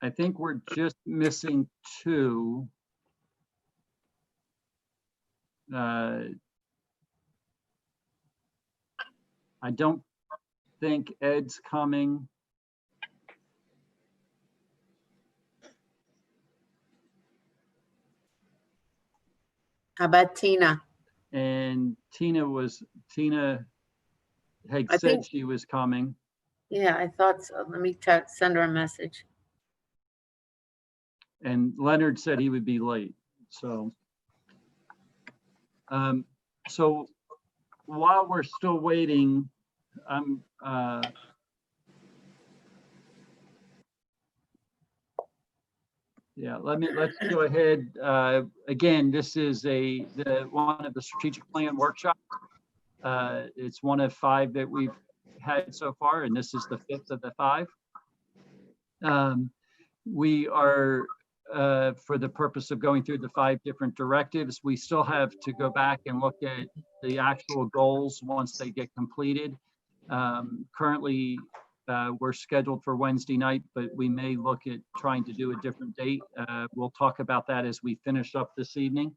I think we're just missing two. I don't think Ed's coming. How about Tina? And Tina had said she was coming. Yeah, I thought so. Let me send her a message. And Leonard said he would be late. So, so while we're still waiting, yeah, let's go ahead. Again, this is one of the strategic plan workshops. It's one of 5 that we've had so far, and this is the 5th of the 5. We are, for the purpose of going through the 5 different directives, we still have to go back and look at the actual goals once they get completed. Currently, we're scheduled for Wednesday night, but we may look at trying to do a different date. We'll talk about that as we finish up this evening.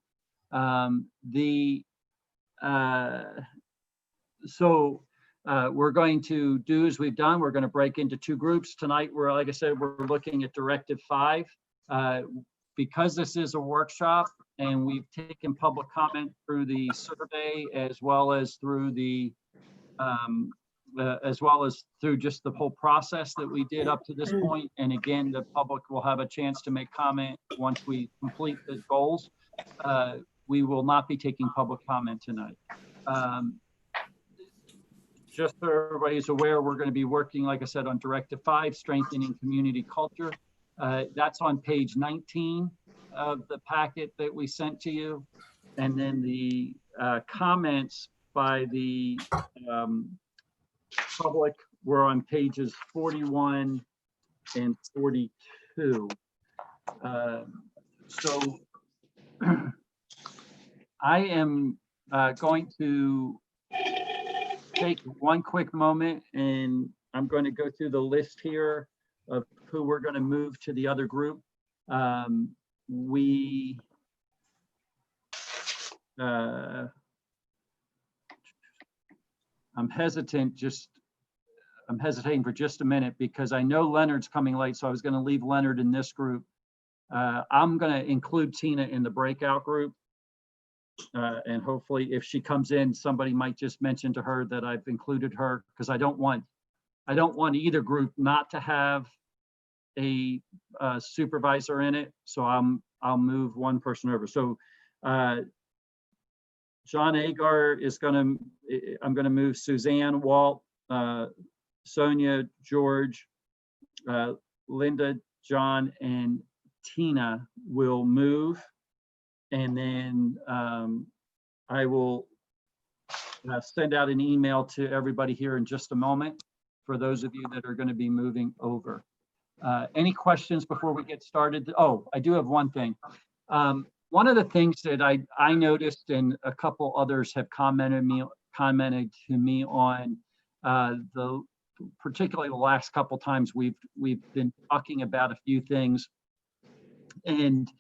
We're going to do as we've done. We're going to break into 2 groups tonight. Like I said, we're looking at Directive 5. Because this is a workshop and we've taken public comment through the survey as well as through just the whole process that we did up to this point. And again, the public will have a chance to make comment once we complete the goals. We will not be taking public comment tonight. Just so everybody's aware, we're going to be working, like I said, on Directive 5, strengthening community culture. That's on page 19 of the packet that we sent to you. And then the comments by the public were on pages 41 and 42. So I am going to take one quick moment, and I'm going to go through the list here of who we're going to move to the other group. I'm hesitating for just a minute because I know Leonard's coming late, so I was going to leave Leonard in this group. I'm going to include Tina in the breakout group. And hopefully if she comes in, somebody might just mention to her that I've included her, because I don't want either group not to have a supervisor in it. So I'll move one person over. So John Agar is I'm going to move Suzanne, Walt, Sonia, George, Linda, John, and Tina will move. And then I will send out an email to everybody here in just a moment for those of you that are going to be moving over. Any questions before we get started? Oh, I do have one thing. One of the things that I noticed, and a couple others have commented to me on, particularly the last couple times we've been talking about a few things, and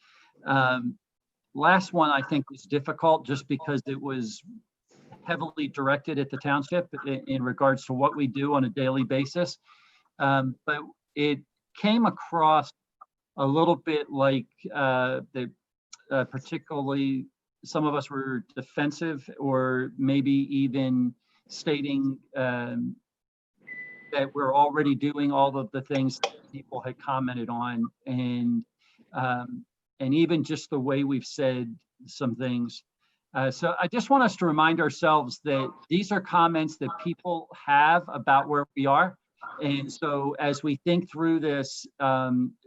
last one I think was difficult just because it was heavily directed at the township in regards to what we do on a daily basis. But it came across a little bit like particularly some of us were defensive, or maybe even stating that we're already doing all of the things that people had commented on, and even just the way we've said some things. So I just want us to remind ourselves that these are comments that people have about where we are. And so as we think through this,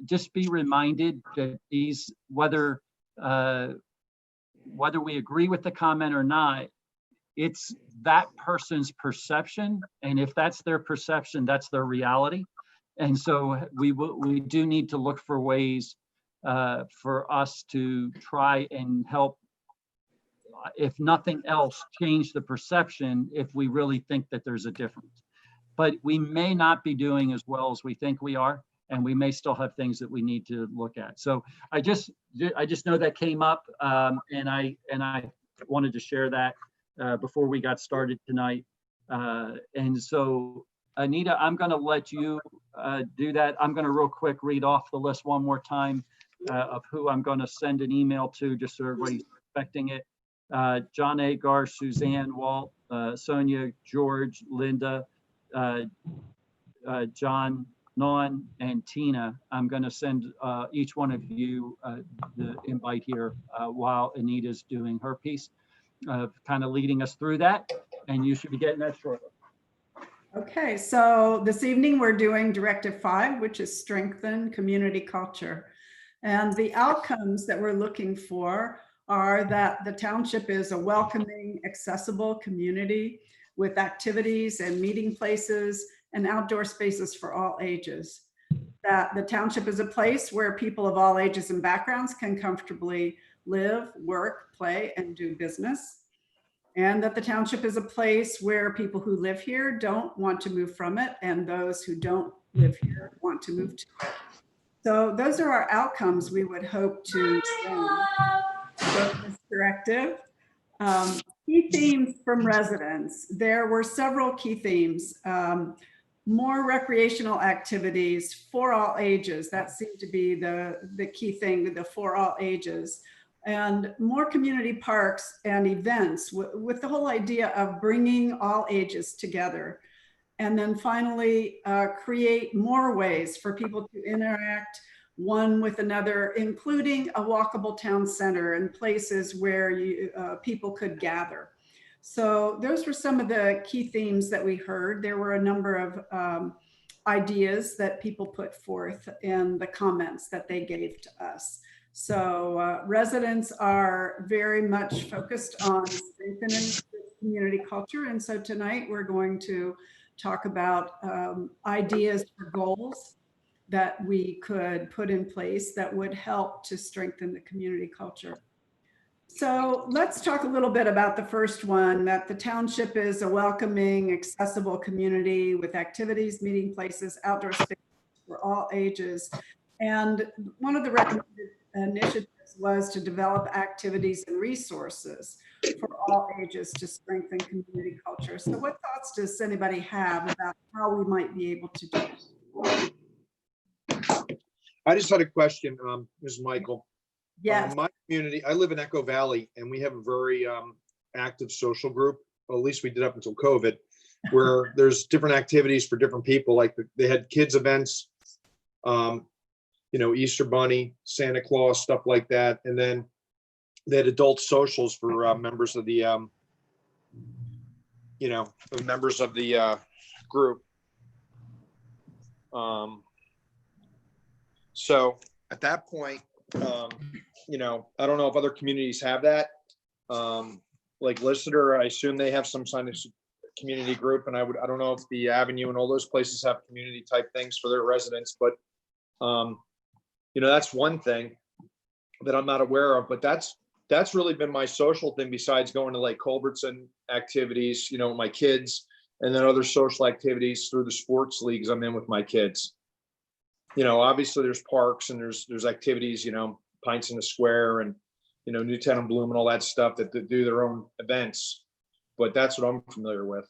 just be reminded that these, whether we agree with the comment or not, it's that person's perception. And if that's their perception, that's their reality. And so we do need to look for ways for us to try and help if nothing else, change the perception if we really think that there's a difference. But we may not be doing as well as we think we are, and we may still have things that we need to look at. So I just know that came up, and I wanted to share that before we got started tonight. And so, Anita, I'm going to let you do that. I'm going to real quick read off the list one more time of who I'm going to send an email to, just so everybody's expecting it. John Agar, Suzanne, Walt, Sonia, George, Linda, John, Non, and Tina. I'm going to send each one of you the invite here while Anita's doing her piece, kind of leading us through that, and you should be getting that shortly. Okay, so this evening we're doing Directive 5, which is strengthen community culture. And the outcomes that we're looking for are that the township is a welcoming, accessible community with activities and meeting places and outdoor spaces for all ages. That the township is a place where people of all ages and backgrounds can comfortably live, work, play, and do business. And that the township is a place where people who live here don't want to move from it, and those who don't live here want to move to it. So those are our outcomes we would hope to go to this directive. Key themes from residents. There were several key themes. More recreational activities for all ages. That seemed to be the key thing, the for all ages. And more community parks and events with the whole idea of bringing all ages together. And then finally, create more ways for people to interact one with another, including a walkable town center and places where people could gather. So those were some of the key themes that we heard. There were a number of ideas that people put forth in the comments that they gave to us. So residents are very much focused on strengthening community culture. And so tonight we're going to talk about ideas for goals that we could put in place that would help to strengthen the community culture. So let's talk a little bit about the first one, that the township is a welcoming, accessible community with activities, meeting places, outdoor spaces for all ages. And one of the recommended initiatives was to develop activities and resources for all ages to strengthen community culture. So what thoughts does anybody have about how we might be able to do this? I just had a question, Ms. Michael. Yes. My community, I live in Echo Valley, and we have a very active social group. Well, at least we did up until COVID, where there's different activities for different people. Like they had kids events, you know, Easter Bunny, Santa Claus, stuff like that. And then they had adult socials for members of the, you know, members of the group. So at that point, you know, I don't know if other communities have that. Like Lister, I assume they have some kind of community group, and I don't know if the Avenue and all those places have community type things for their residents, but you know, that's one thing that I'm not aware of, but that's really been my social thing, besides going to like Culbertson activities, you know, with my kids, and then other social activities through the sports leagues I'm in with my kids. You know, obviously there's parks and there's activities, you know, Pints in the Square and, you know, Newtown and Bloom and all that stuff that do their own events. But that's what I'm familiar with.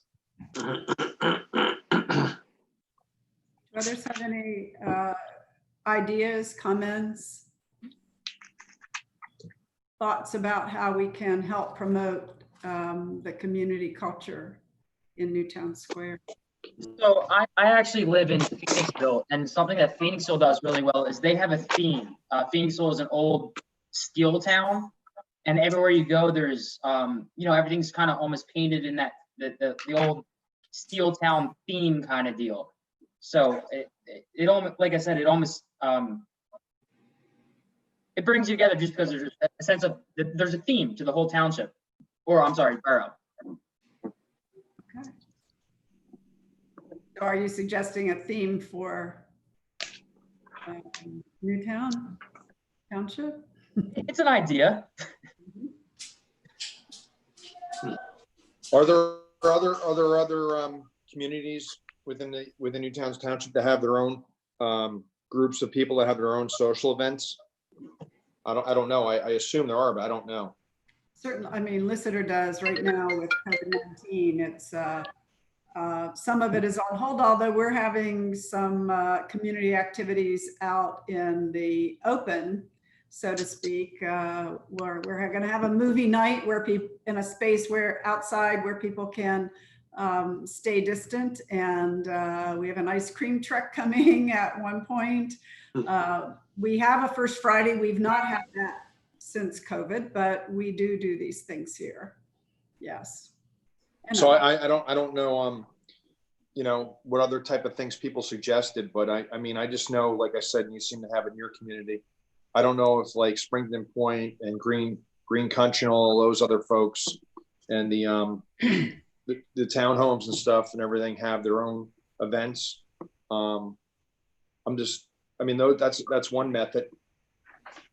Do others have any ideas, comments, thoughts about how we can help promote the community culture in Newtown Square? So I actually live in Phoenixville, and something that Phoenixville does really well is they have a theme. Phoenixville is an old steel town, and everywhere you go, there's you know, everything's kind of almost painted in that the old steel town theme kind of deal. So it almost, like I said, it almost it brings you together just because there's a sense of there's a theme to the whole township, or I'm sorry, borough. Okay. So are you suggesting a theme for Newtown Township? It's an idea. Are there other communities within Newtown's Township that have their own groups of people that have their own social events? I don't know. I assume there are, but I don't know. Certainly, I mean, Lissitor does right now with COVID-19. It's some of it is on hold, although we're having some community activities out in the open, so to speak. We're going to have a movie night where people in a space where outside where people can stay distant, and we have an ice cream truck coming at one point. We have a First Friday. We've not had that since COVID, but we do these things here. Yes. So I don't know, you know, what other type of things people suggested, but I mean, I just know, like I said, you seem to have in your community. I don't know if like Springton Point and Green Country and all those other folks and the townhomes and stuff and everything have their own events. I mean, that's one method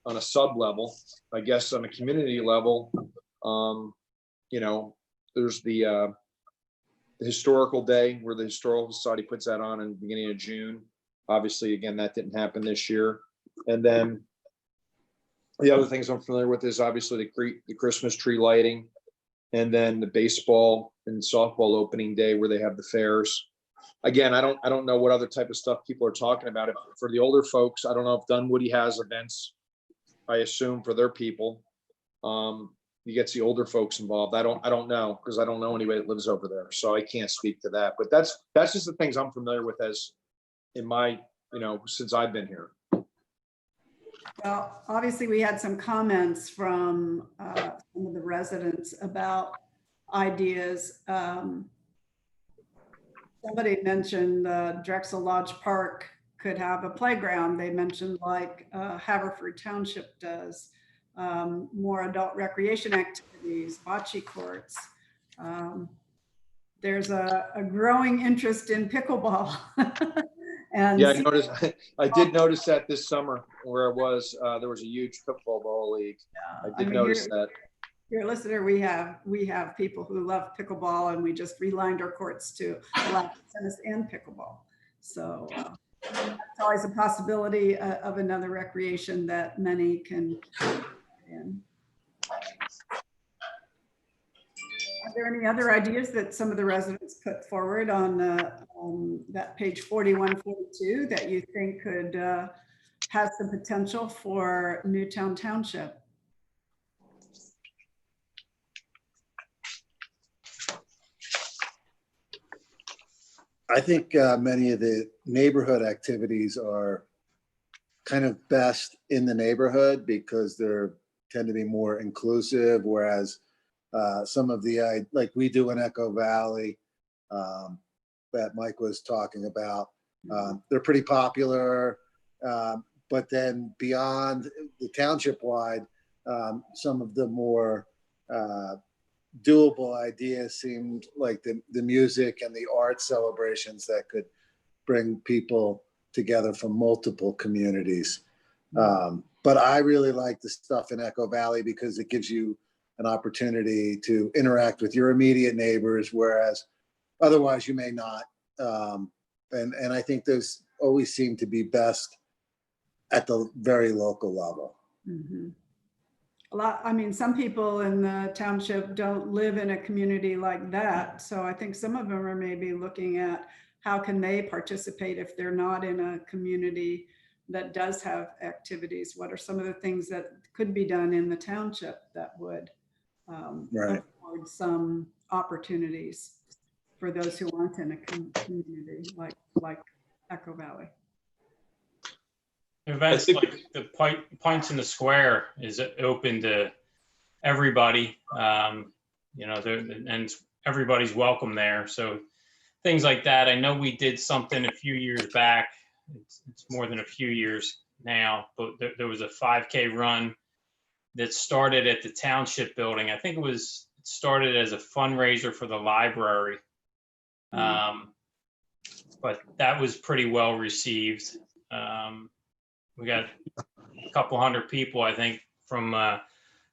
on a sub level. I guess on a community level, you know, there's the historical day where the Historical Society puts that on in the beginning of June. Obviously, again, that didn't happen this year. And then the other things I'm familiar with is obviously the Christmas tree lighting, and then the baseball and softball opening day where they have the fairs. Again, I don't know what other type of stuff people are talking about. For the older folks, I don't know if Dunwoody has events, I assume, for their people. You get the older folks involved. I don't know, because I don't know anybody that lives over there, so I can't speak to that. But that's just the things I'm familiar with as in my, you know, since I've been here. Well, obviously we had some comments from some of the residents about ideas. Somebody mentioned Drexel Lodge Park could have a playground. They mentioned like Haverford Township does. More adult recreation activities, bocce courts. There's a growing interest in pickleball. And yeah, I did notice that this summer where I was, there was a huge pickleball league. I did notice that. Here, listener, we have people who love pickleball, and we just relined our courts to allow tennis and pickleball. So it's always a possibility of another recreation that many can in. Are there any other ideas that some of the residents put forward on that page 41, 42 that you think could have some potential for Newtown Township? I think many of the neighborhood activities are kind of best in the neighborhood because they're tend to be more inclusive, whereas some of the, like we do in Echo Valley that Mike was talking about, they're pretty popular, but then beyond the township-wide, some of the more doable ideas seemed like the music and the art celebrations that could bring people together from multiple communities. But I really like the stuff in Echo Valley because it gives you an opportunity to interact with your immediate neighbors, whereas otherwise you may not. And I think those always seem to be best at the very local level. Mm-hmm. I mean, some people in the township don't live in a community like that. So I think some of them are maybe looking at how can they participate if they're not in a community that does have activities. What are some of the things that could be done in the township that would Right. afford some opportunities for those who aren't in a community like Echo Valley? Events like the Pints in the Square is open to everybody, you know, and everybody's welcome there. So things like that. I know we did something a few years back. It's more than a few years now, but there was a 5K run that started at the township building. I think it started as a fundraiser for the library. But that was pretty well received. We got a couple hundred people, I think, from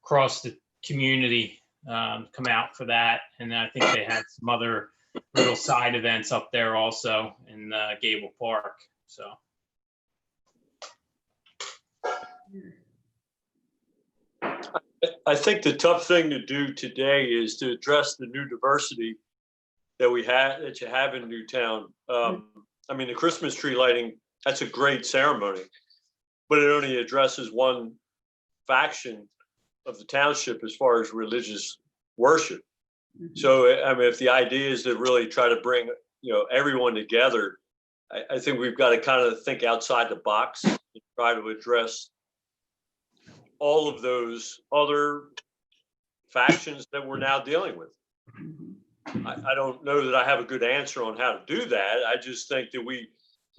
across the community come out for that. And I think they had some other little side events up there also in Gable Park. So. I think the tough thing to do today is to address the new diversity that you have in Newtown. I mean, the Christmas tree lighting, that's a great ceremony, but it only addresses one faction of the township as far as religious worship. So, I mean, if the idea is to really try to bring, everyone together, I think we've got to kind of think outside the box and try to address all of those other factions that we're now dealing with. I don't know that I have a good answer on how to do that. I just think that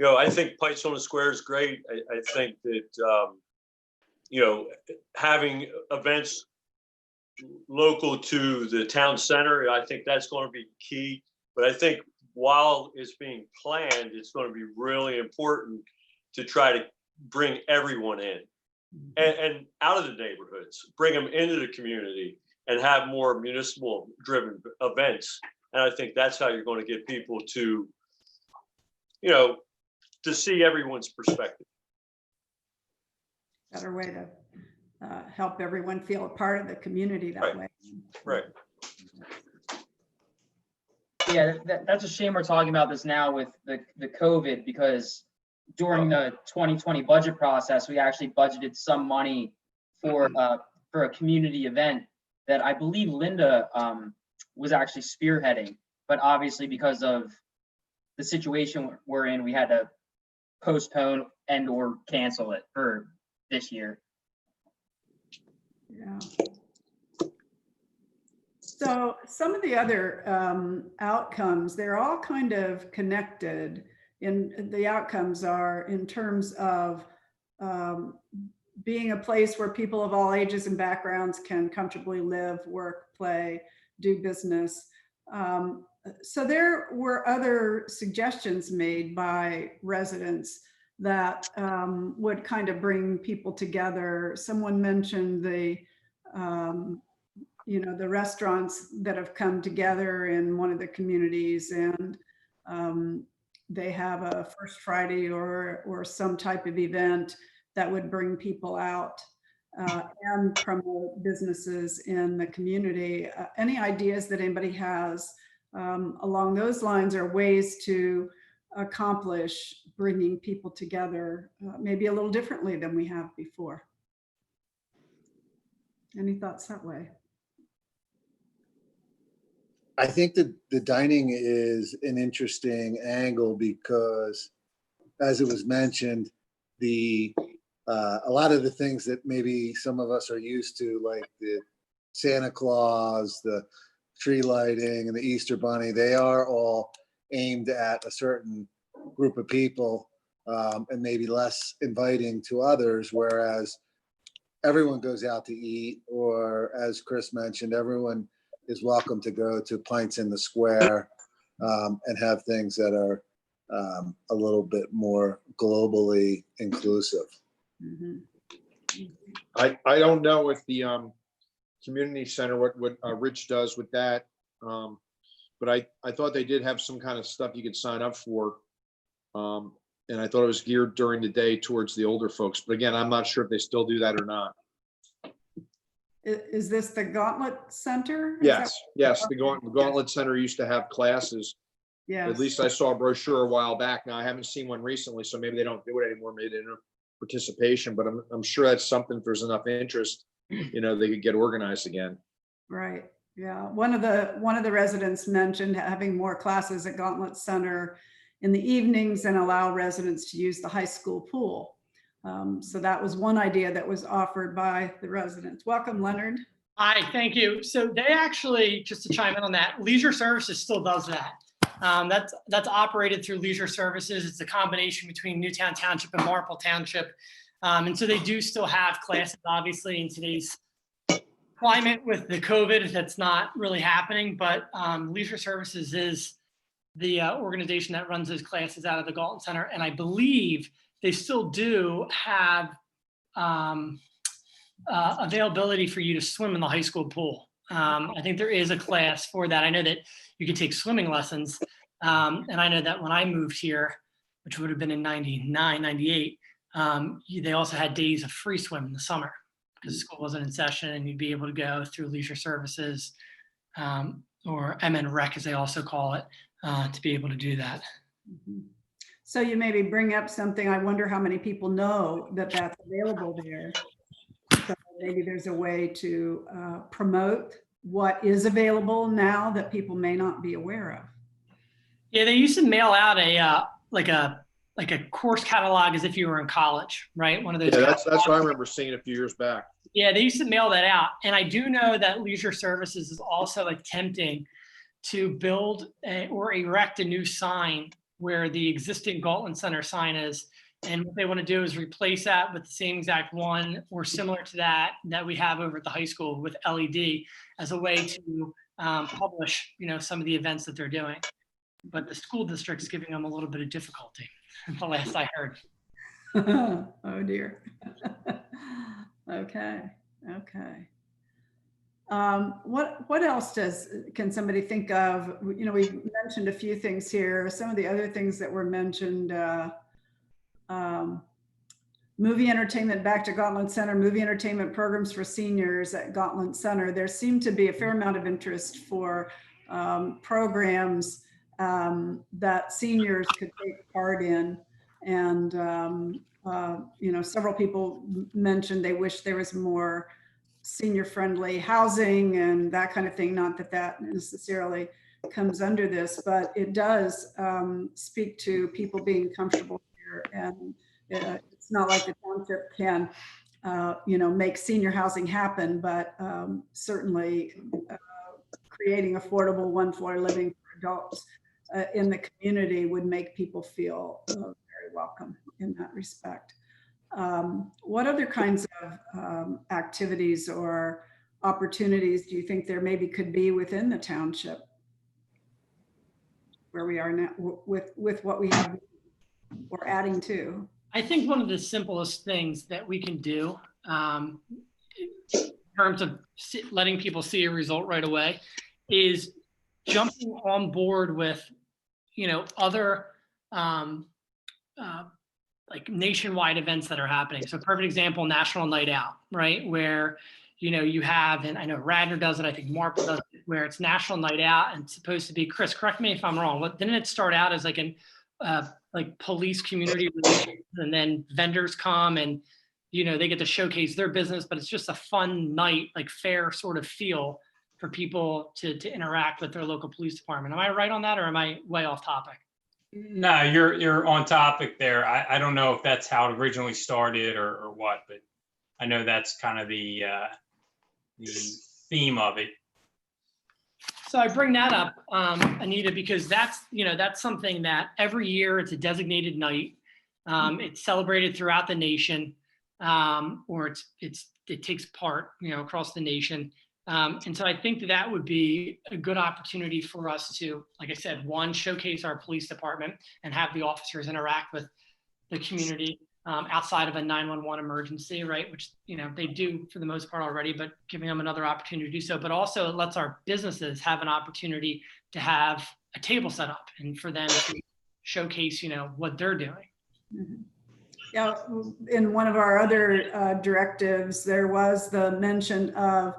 I think Pints on the Square is great. I think that, having events local to the town center, I think that's going to be key. But I think while it's being planned, it's going to be really important to try to bring everyone in and out of the neighborhoods, bring them into the community and have more municipal driven events. And I think that's how you're going to get people to, to see everyone's perspective. Better way to help everyone feel a part of the community that way. Right. Yeah, that's a shame we're talking about this now with the COVID, because during the 2020 budget process, we actually budgeted some money for a community event that I believe Linda was actually spearheading, but obviously because of the situation we're in, we had to postpone and or cancel it for this year. Yeah. So some of the other outcomes, they're all kind of connected. In the outcomes are in terms of being a place where people of all ages and backgrounds can comfortably live, work, play, do business. So there were other suggestions made by residents that would kind of bring people together. Someone mentioned the restaurants that have come together in one of the communities, and they have a First Friday or some type of event that would bring people out and promote businesses in the community. Any ideas that anybody has along those lines, or ways to accomplish bringing people together maybe a little differently than we have before? Any thoughts that way? I think that the dining is an interesting angle because, as it was mentioned, a lot of the things that maybe some of us are used to, like the Santa Claus, the tree lighting, and the Easter Bunny, they are all aimed at a certain group of people and maybe less inviting to others, whereas everyone goes out to eat, or as Chris mentioned, everyone is welcome to go to Pints in the Square and have things that are a little bit more globally inclusive. Mm-hmm. I don't know if the community center, what Rich does with that. But I thought they did have some kind of stuff you could sign up for. And I thought it was geared during the day towards the older folks. But again, I'm not sure if they still do that or not. Is this the Gauntlet Center? Yes, the Gauntlet Center used to have classes. Yeah. At least I saw a brochure a while back. Now I haven't seen one recently, so maybe they don't do it anymore. Maybe they don't have participation, but I'm sure that's something. If there's enough interest, they could get organized again. Right. Yeah. One of the residents mentioned having more classes at Gauntlet Center in the evenings and allow residents to use the high school pool. So that was one idea that was offered by the residents. Welcome, Leonard. Hi, thank you. So they actually, just to chime in on that, Leisure Services still does that. That's operated through Leisure Services. It's a combination between Newtown Township and Marple Township. And so they do still have classes, obviously, in today's climate with the COVID, that's not really happening, but Leisure Services is the organization that runs those classes out of the Galton Center. And I believe they still do have availability for you to swim in the high school pool. I think there is a class for that. I know that you can take swimming lessons. And I know that when I moved here, which would have been in 99, 98, they also had days of free swim in the summer because school wasn't in session, and you'd be able to go through leisure services, or MN Rec, as they also call it, to be able to do that. Mhm. So you maybe bring up something, I wonder how many people know that that's available there. So maybe there's a way to promote what is available now that people may not be aware of. Yeah, they used to mail out a like a course catalog as if you were in college, right? One of those. Yeah, that's what I remember seeing a few years back. Yeah, they used to mail that out. And I do know that Leisure Services is also attempting to build or erect a new sign where the existing Galtland Center sign is. And what they want to do is replace that with the same exact one or similar to that we have over at the high school with LED as a way to publish, some of the events that they're doing. But the school district's giving them a little bit of difficulty, the last I heard. Oh dear. Okay. What else can somebody think of? We've mentioned a few things here. Some of the other things that were mentioned, movie entertainment back to Galtland Center, movie entertainment programs for seniors at Galtland Center. There seemed to be a fair amount of interest for programs that seniors could take part in. And, several people mentioned they wish there was more senior-friendly housing and that kind of thing. Not that that necessarily comes under this, but it does speak to people being comfortable here. And it's not like the township can, make senior housing happen, but certainly creating affordable one-floor living for adults in the community would make people feel very welcome in that respect. What other kinds of activities or opportunities do you think there maybe could be within the township where we are now with what we have or adding to? I think one of the simplest things that we can do in terms of letting people see a result right away is jumping on board with, other like nationwide events that are happening. So perfect example, National Night Out, right? Where, you have, and I know Radnor does it, I think Marple does it, where it's National Night Out and it's supposed to be, Chris, correct me if I'm wrong, didn't it start out as like an police community relations, and then vendors come and, they get to showcase their business, but it's just a fun night, like fair sort of feel for people to interact with their local police department. Am I right on that, or am I way off topic? No, you're on topic there. I don't know if that's how it originally started or what, but I know that's kind of the theme of it. So I bring that up, Anita, because that's something that every year it's a designated night. It's celebrated throughout the nation, or it takes part, across the nation. And so I think that would be a good opportunity for us to, like I said, one, showcase our police department and have the officers interact with the community outside of a 911 emergency, right? Which, they do for the most part already, but giving them another opportunity to do so. But also it lets our businesses have an opportunity to have a table set up and for them to showcase, what they're doing. Mm-hmm. Yeah, in one of our other directives, there was the mention of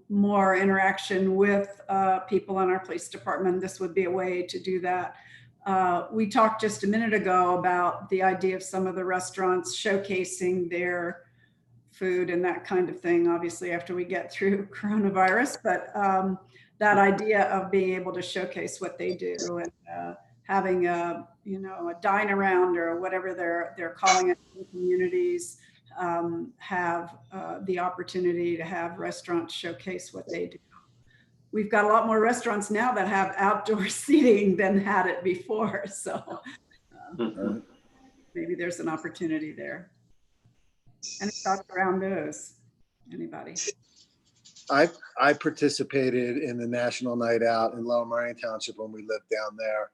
more interaction with people in our police department. This would be a way to do that. We talked just a minute ago about the idea of some of the restaurants showcasing their food and that kind of thing, obviously after we get through coronavirus, but that idea of being able to showcase what they do and having a dine around or whatever they're calling it in communities, have the opportunity to have restaurants showcase what they do. We've got a lot more restaurants now that have outdoor seating than had it before. So maybe there's an opportunity there. Any thoughts around those? Anybody? I participated in the National Night Out in Lower Merion Township when we lived down there.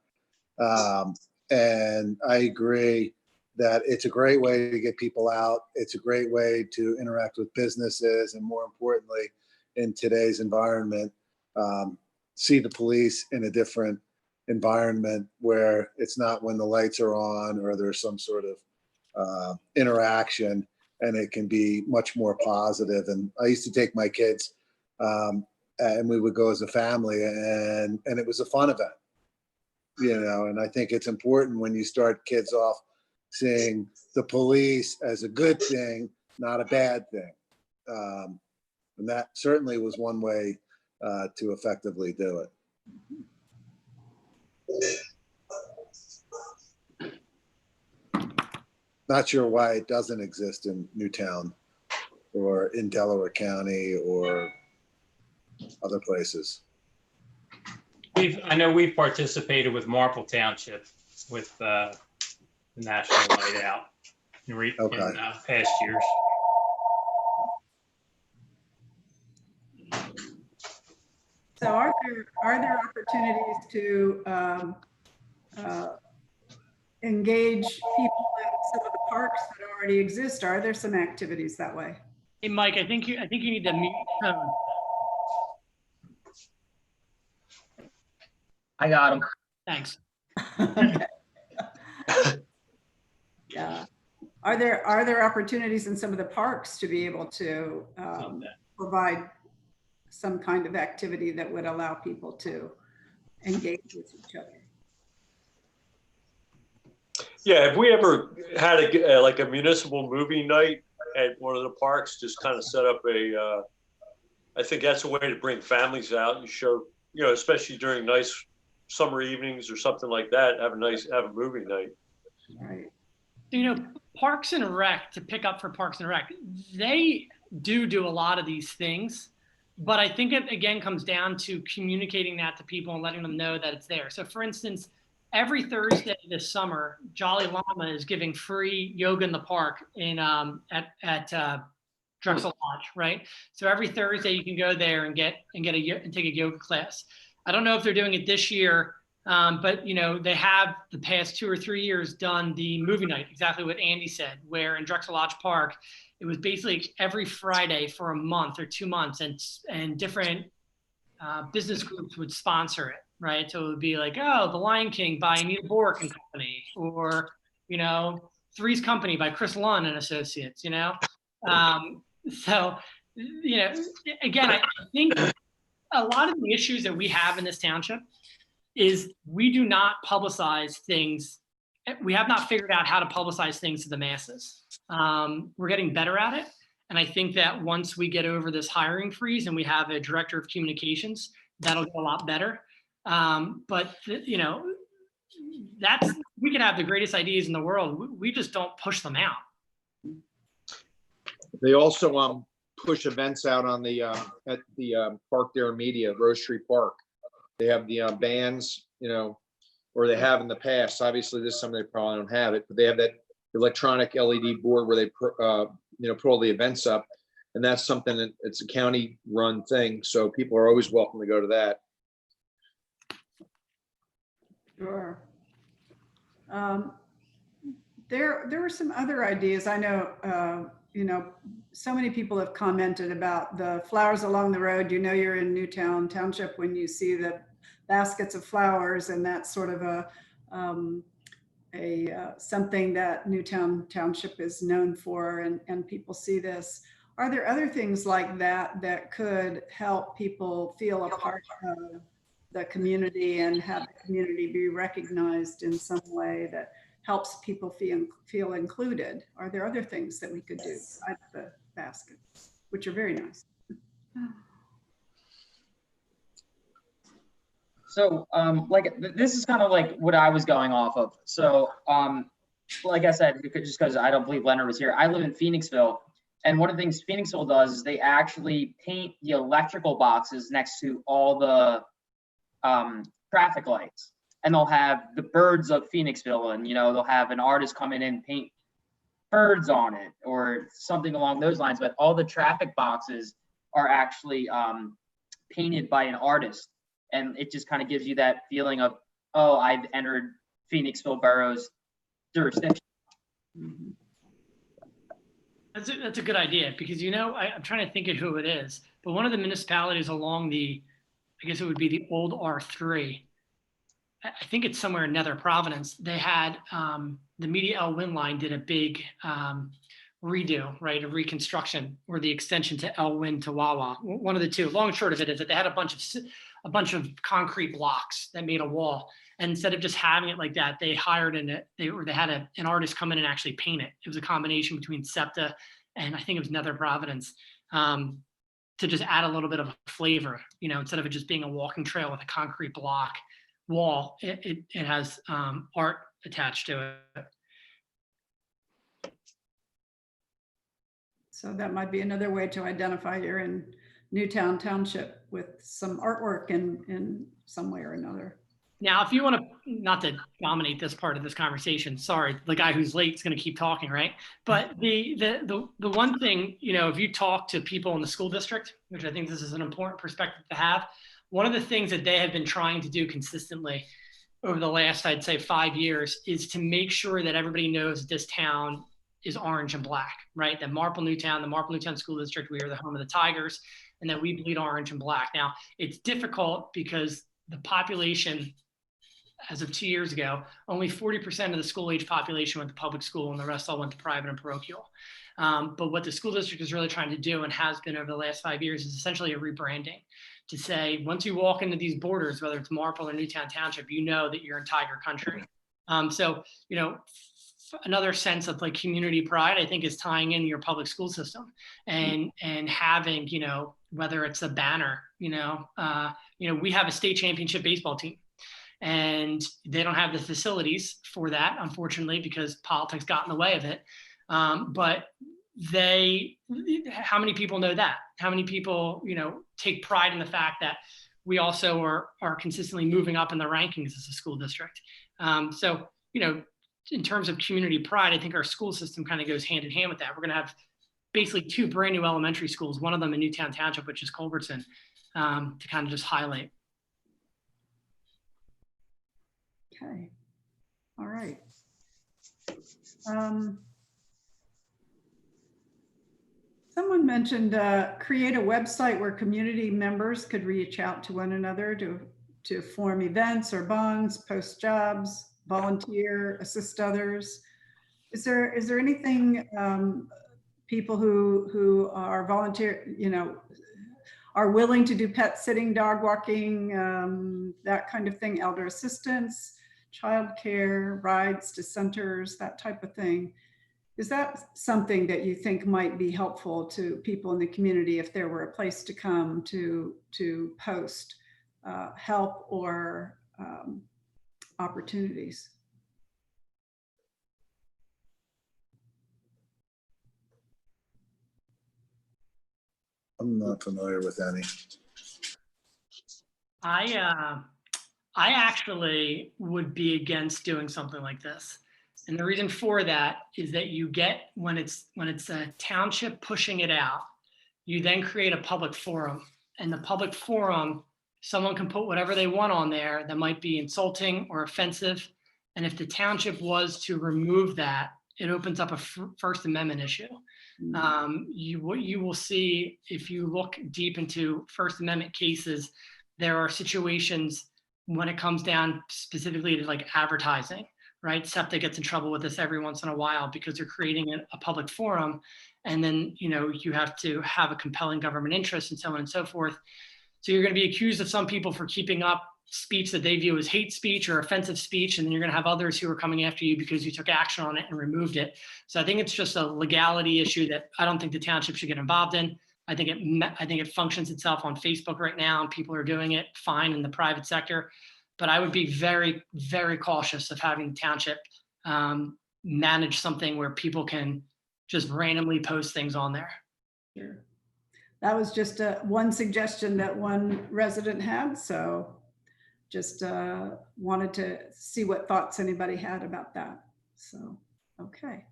And I agree that it's a great way to get people out. It's a great way to interact with businesses. And more importantly, in today's environment, see the police in a different environment where it's not when the lights are on or there's some sort of interaction, and it can be much more positive. And I used to take my kids and we would go as a family, and it was a fun event, you know. And I think it's important when you start kids off seeing the police as a good thing, not a bad thing. And that certainly was one way to effectively do it. Not sure why it doesn't exist in Newtown or in Delaware County or other places. I know we've participated with Marple Township with the National Night Out in past years. So are there opportunities to engage people in some of the parks that already exist? Are there some activities that way? Hey, Mike, I think you need to mute your phone. I got him. Thanks. Okay. Yeah. Are there opportunities in some of the parks to be able to provide some kind of activity that would allow people to engage with each other? Yeah, if we ever had like a municipal movie night at one of the parks, just kind of set up I think that's a way to bring families out and show, you know, especially during nice summer evenings or something like that, have a movie night. Right. You know, Parks and Rec, to pick up for Parks and Rec, they do a lot of these things, but I think it again comes down to communicating that to people and letting them know that it's there. So for instance, every Thursday this summer, Jolly Llama is giving free yoga in the park in at Drexel Lodge, right? So every Thursday you can go there and take a yoga class. I don't know if they're doing it this year, but you know, they have the past 2 or 3 years done the movie night, exactly what Andy said, where in Drexel Lodge Park, it was basically every Friday for a month or 2 months, and different business groups would sponsor it, right? So it would be like, oh, The Lion King by Anita Bork and Company, or, you know, Three's Company by Chris Lunn and Associates, you know? So, you know, again, I think a lot of the issues that we have in this township is we do not publicize things. We have not figured out how to publicize things to the masses. We're getting better at it. And I think that once we get over this hiring freeze and we have a director of communications, that'll get a lot better. But you know, we can have the greatest ideas in the world. We just don't push them out. They also push events out on the at the park there in Media, Rose Street Park. They have the bands, you know, or they have in the past. Obviously, this summer they probably don't have it, but they have that electronic LED board where they you know, put all the events up, and that's something that it's a county-run thing. So people are always welcome to go to that. Sure. There were some other ideas. I know, you know, so many people have commented about the flowers along the road. You know, you're in Newtown Township when you see the baskets of flowers, and that's sort of something that Newtown Township is known for, and people see this. Are there other things like that that could help people feel a part of the community and have the community be recognized in some way that helps people feel included? Are there other things that we could do besides the baskets, which are very nice? So, like, this is kind of like what I was going off of. So, like I said, just because I don't believe Leonard was here, I live in Phoenixville. And one of the things Phoenixville does is they actually paint the electrical boxes next to all the traffic lights. And they'll have the birds of Phoenixville, and, you know, they'll have an artist come in and paint birds on it or something along those lines. But all the traffic boxes are actually painted by an artist. And it just kind of gives you that feeling of, oh, I've entered Phoenixville Borough's jurisdiction. That's a good idea because, I'm trying to think of who it is, but one of the municipalities along I guess it would be the old R3. I think it's somewhere in Nether Providence. They had the Media L Wind line did a big redo, right, a reconstruction or the extension to El Wind to Wawa. One of the two. Long and short of it is that they had a bunch of concrete blocks that made a wall. And instead of just having it like that, they hired they had an artist come in and actually paint it. It was a combination between SEPTA and I think it was Nether Providence to just add a little bit of flavor. Instead of it just being a walking trail with a concrete block wall, it has art attached to it. So that might be another way to identify you're in Newtown Township with some artwork in some way or another. Now, if you want to, not to dominate this part of this conversation, sorry, the guy who's late is going to keep talking, right? But the one thing, if you talk to people in the school district, which I think this is an important perspective to have, one of the things that they have been trying to do consistently over the last, I'd say 5 years, is to make sure that everybody knows that this town is orange and black, right? That the Marple Newtown School District, we are the home of the Tigers, and that we bleed orange and black. Now, it's difficult because the population, as of 2 years ago, only 40% of the school age population went to public school and the rest all went to private and parochial. But what the school district is really trying to do and has been over the last 5 years is essentially a rebranding to say, once you walk into these borders, whether it's Marple or Newtown Township, you know that you're in Tiger country. So, another sense of like community pride, I think, is tying in your public school system and having, whether it's a banner, we have a state championship baseball team. And they don't have the facilities for that, unfortunately, because politics got in the way of it. But how many people know that? How many people, take pride in the fact that we also are consistently moving up in the rankings as a school district? So, in terms of community pride, I think our school system kind of goes hand in hand with that. We're going to have basically 2 brand new elementary schools, one of them in Newtown Township, which is Culbertson, to kind of just highlight. Okay. All right. Someone mentioned create a website where community members could reach out to one another to form events or bonds, post jobs, volunteer, assist others. Is there anything people who are volunteer, are willing to do pet sitting, dog walking, that kind of thing, elder assistance, childcare, rides to centers, that type of thing? Is that something that you think might be helpful to people in the community if there were a place to come to post help or opportunities? I'm not familiar with any. I actually would be against doing something like this. And the reason for that is that you get, when it's a township pushing it out, you then create a public forum. And the public forum, someone can put whatever they want on there that might be insulting or offensive. And if the township was to remove that, it opens up a First Amendment issue. What you will see if you look deep into First Amendment cases, there are situations when it comes down specifically to like advertising, right? SEPTA gets in trouble with this every once in a while because they're creating a public forum, and then you have to have a compelling government interest and so on and so forth. So you're going to be accused of some people for keeping up speech that they view as hate speech or offensive speech, and then you're going to have others who are coming after you because you took action on it and removed it. So I think it's just a legality issue that I don't think the township should get involved in. I think it functions itself on Facebook right now, and people are doing it fine in the private sector. But I would be very, very cautious of having the township manage something where people can just randomly post things on there. Sure. That was just one suggestion that one resident had. So just wanted to see what thoughts anybody had about that. So, okay.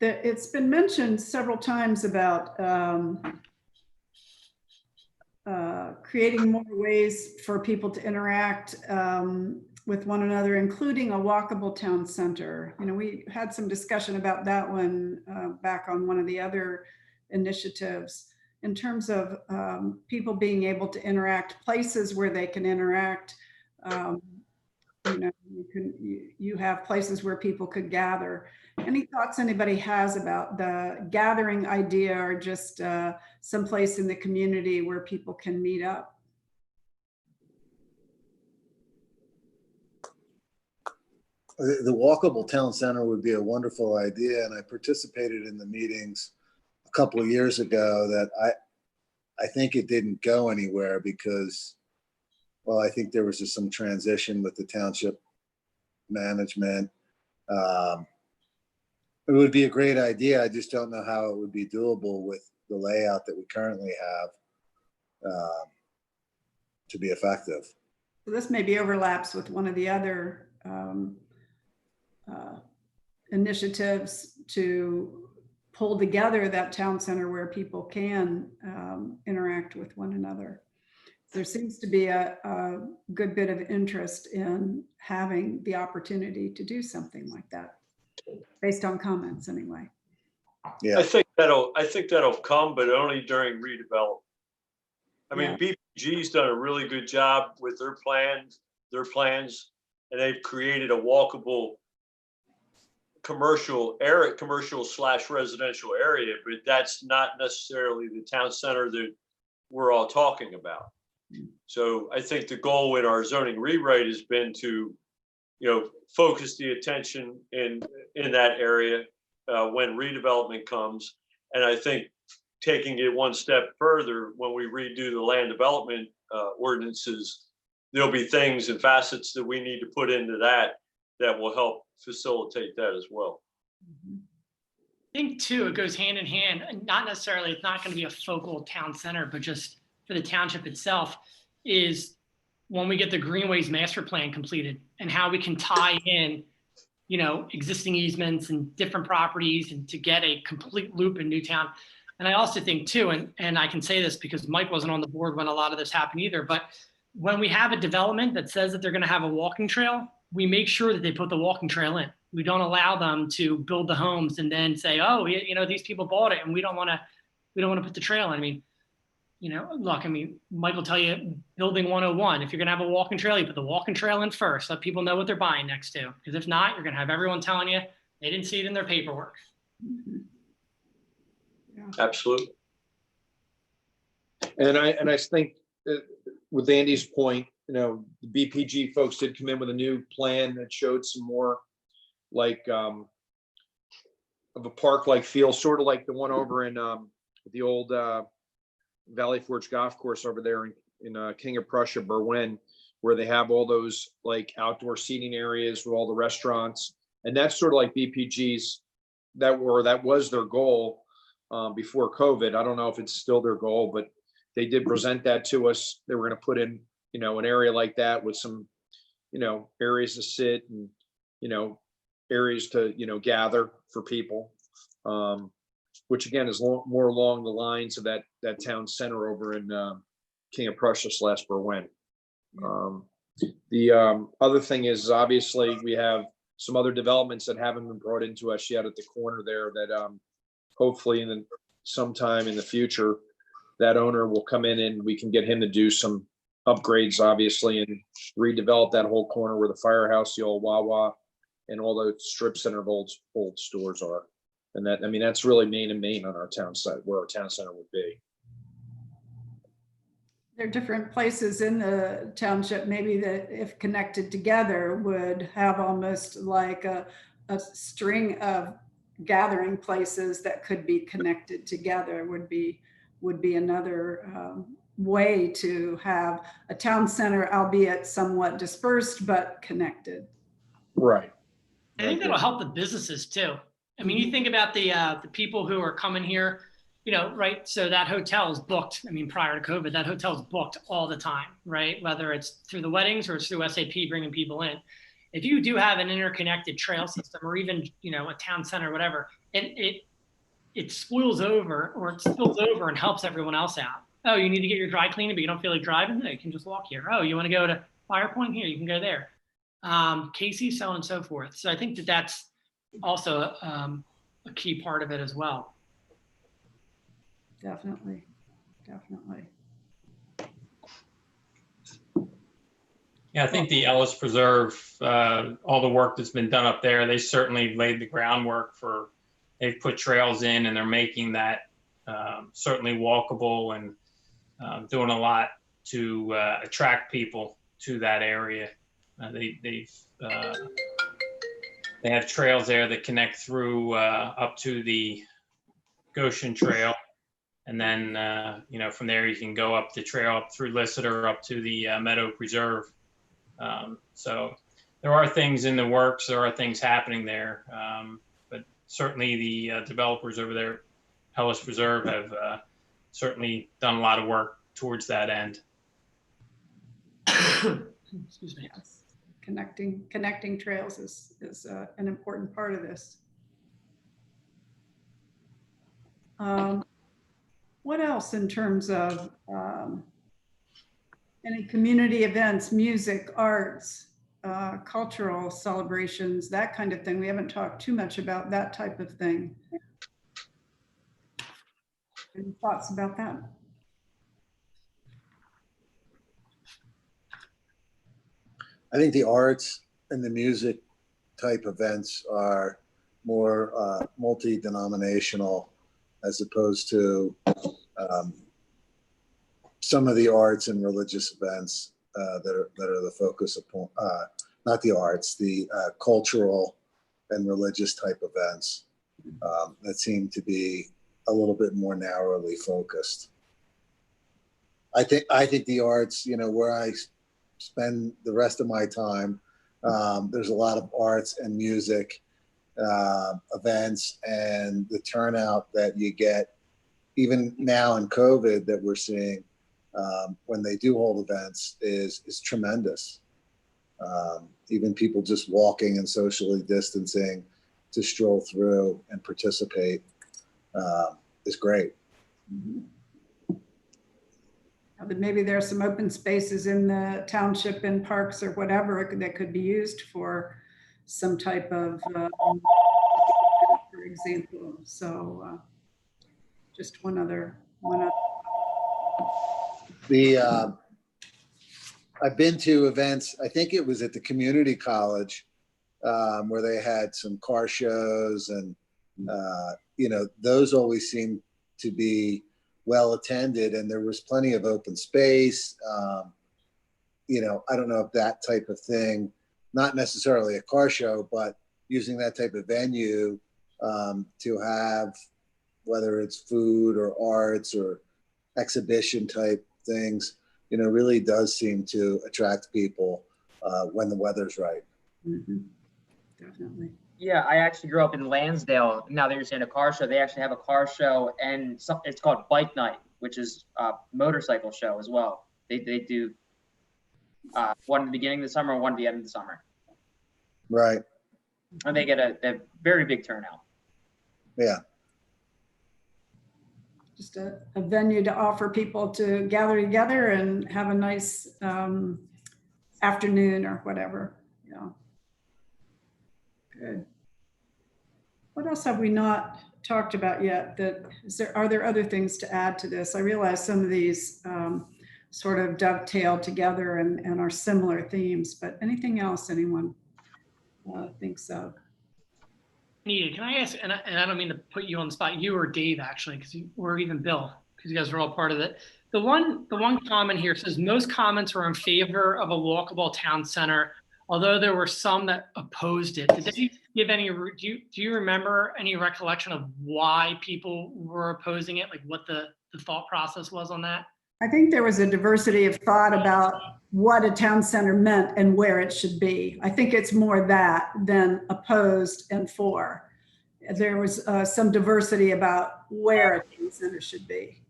It's been mentioned several times about creating more ways for people to interact with one another, including a walkable town center. You know, we had some discussion about that one back on one of the other initiatives in terms of people being able to interact, places where they can interact. You know, you have places where people could gather. Any thoughts anybody has about the gathering idea, or just someplace in the community where people can meet up? The walkable town center would be a wonderful idea, and I participated in the meetings a couple of years ago that I think it didn't go anywhere because, well, I think there was just some transition with the township management. It would be a great idea. I just don't know how it would be doable with the layout that we currently have to be effective. So this maybe overlaps with one of the other initiatives to pull together that town center where people can interact with one another. There seems to be a good bit of interest in having the opportunity to do something like that, based on comments anyway. Yeah, I think that'll come, but only during redevelopment. I mean, BPG's done a really good job with their plans, and they've created a walkable commercial / residential area, but that's not necessarily the town center that we're all talking about. So I think the goal in our zoning rewrite has been to, focus the attention in that area when redevelopment comes. And I think taking it one step further, when we redo the land development ordinances, there'll be things and facets that we need to put into that will help facilitate that as well. I think too, it goes hand in hand, and not necessarily, it's not going to be a focal town center, but just for the township itself, is when we get the Greenways master plan completed and how we can tie in, existing easements and different properties and to get a complete loop in Newtown. And I also think too, and I can say this because Mike wasn't on the board when a lot of this happened either, but when we have a development that says that they're going to have a walking trail, we make sure that they put the walking trail in. We don't allow them to build the homes and then say, oh, these people bought it and we don't want to put the trail in. I mean, look, Mike will tell you building 101, if you're going to have a walking trail, you put the walking trail in first, let people know what they're buying next to. Because if not, you're going to have everyone telling you they didn't see it in their paperwork. Yeah. Absolutely. And I think with Andy's point, the BPG folks did come in with a new plan that showed some more like of a park-like feel, sort of like the one over in the old Valley Forge Golf Course over there in King of Prussia, Berwyn, where they have all those like outdoor seating areas with all the restaurants. And that's sort of like BPG's, that was their goal before COVID. I don't know if it's still their goal, but they did present that to us. They were going to put in, an area like that with some, areas to sit and, areas to, gather for people, which again is more along the lines of that town center over in King of Prussia / Berwyn. The other thing is obviously we have some other developments that haven't been brought into us yet at the corner there that hopefully sometime in the future, that owner will come in and we can get him to do some upgrades, obviously, and redevelop that whole corner where the firehouse, the old Wawa, and all those strip center of old stores are. And that's really main on our town site, where our town center would be. There are different places in the township, maybe that if connected together would have almost like a string of gathering places that could be connected together, would be another way to have a town center, albeit somewhat dispersed, but connected. Right. I think that'll help the businesses too. I mean, you think about the people who are coming here, right? So that hotel is booked. Prior to COVID, that hotel is booked all the time, right? Whether it's through the weddings or it's through SAP bringing people in. If you do have an interconnected trail system or even, a town center, whatever, it spills over and helps everyone else out. Oh, you need to get your dry cleaning, but you don't feel like driving? No, you can just walk here. Oh, you want to go to Fire Point? Here, you can go there. Casey, so on and so forth. So I think that that's also a key part of it as well. Definitely, definitely. Yeah, I think the Ellis Preserve, all the work that's been done up there, they certainly laid the groundwork for, they've put trails in and they're making that certainly walkable and doing a lot to attract people to that area. They have trails there that connect through up to the Goshen Trail. And then, you know, from there you can go up the trail up through Lissitor up to the Meadow Preserve. So there are things in the works, there are things happening there. But certainly the developers over there, Ellis Preserve, have certainly done a lot of work towards that end. Excuse me. Yes. Connecting trails is an important part of this. What else in terms of any community events, music, arts, cultural celebrations, that kind of thing? We haven't talked too much about that type of thing. Any thoughts about that? I think the arts and the music type events are more multi-denominational as opposed to some of the arts and religious events that are the focus of, not the arts, the cultural and religious type events that seem to be a little bit more narrowly focused. I think the arts, you know, where I spend the rest of my time, there's a lot of arts and music events, and the turnout that you get even now in COVID that we're seeing when they do hold events is tremendous. Even people just walking and socially distancing to stroll through and participate is great. But maybe there's some open spaces in the township and parks or whatever that could be used for some type of, for example. So just one other. I've been to events, I think it was at the community college where they had some car shows and, you know, those always seem to be well attended, and there was plenty of open space. You know, I don't know if that type of thing, not necessarily a car show, but using that type of venue to have, whether it's food or arts or exhibition type things, you know, really does seem to attract people when the weather's right. Mm-hmm. Definitely. Yeah, I actually grew up in Lansdale. Now that you're saying a car show, they actually have a car show, and it's called Bike Night, which is a motorcycle show as well. They do one at the beginning of the summer and one at the end of the summer. Right. And they get a very big turnout. Yeah. Just a venue to offer people to gather together and have a nice afternoon or whatever. Yeah. Good. What else have we not talked about yet? Are there other things to add to this? I realize some of these sort of dovetail together and are similar themes, but anything else anyone thinks of? Anita, can I ask, and I don't mean to put you on the spot, you or Dave actually, or even Bill, because you guys are all part of it. The one comment here says most comments were in favor of a walkable town center, although there were some that opposed it. Did they give any, do you remember any recollection of why people were opposing it? Like what the thought process was on that? I think there was a diversity of thought about what a town center meant and where it should be. I think it's more that than opposed and for. There was some diversity about where a town center should be.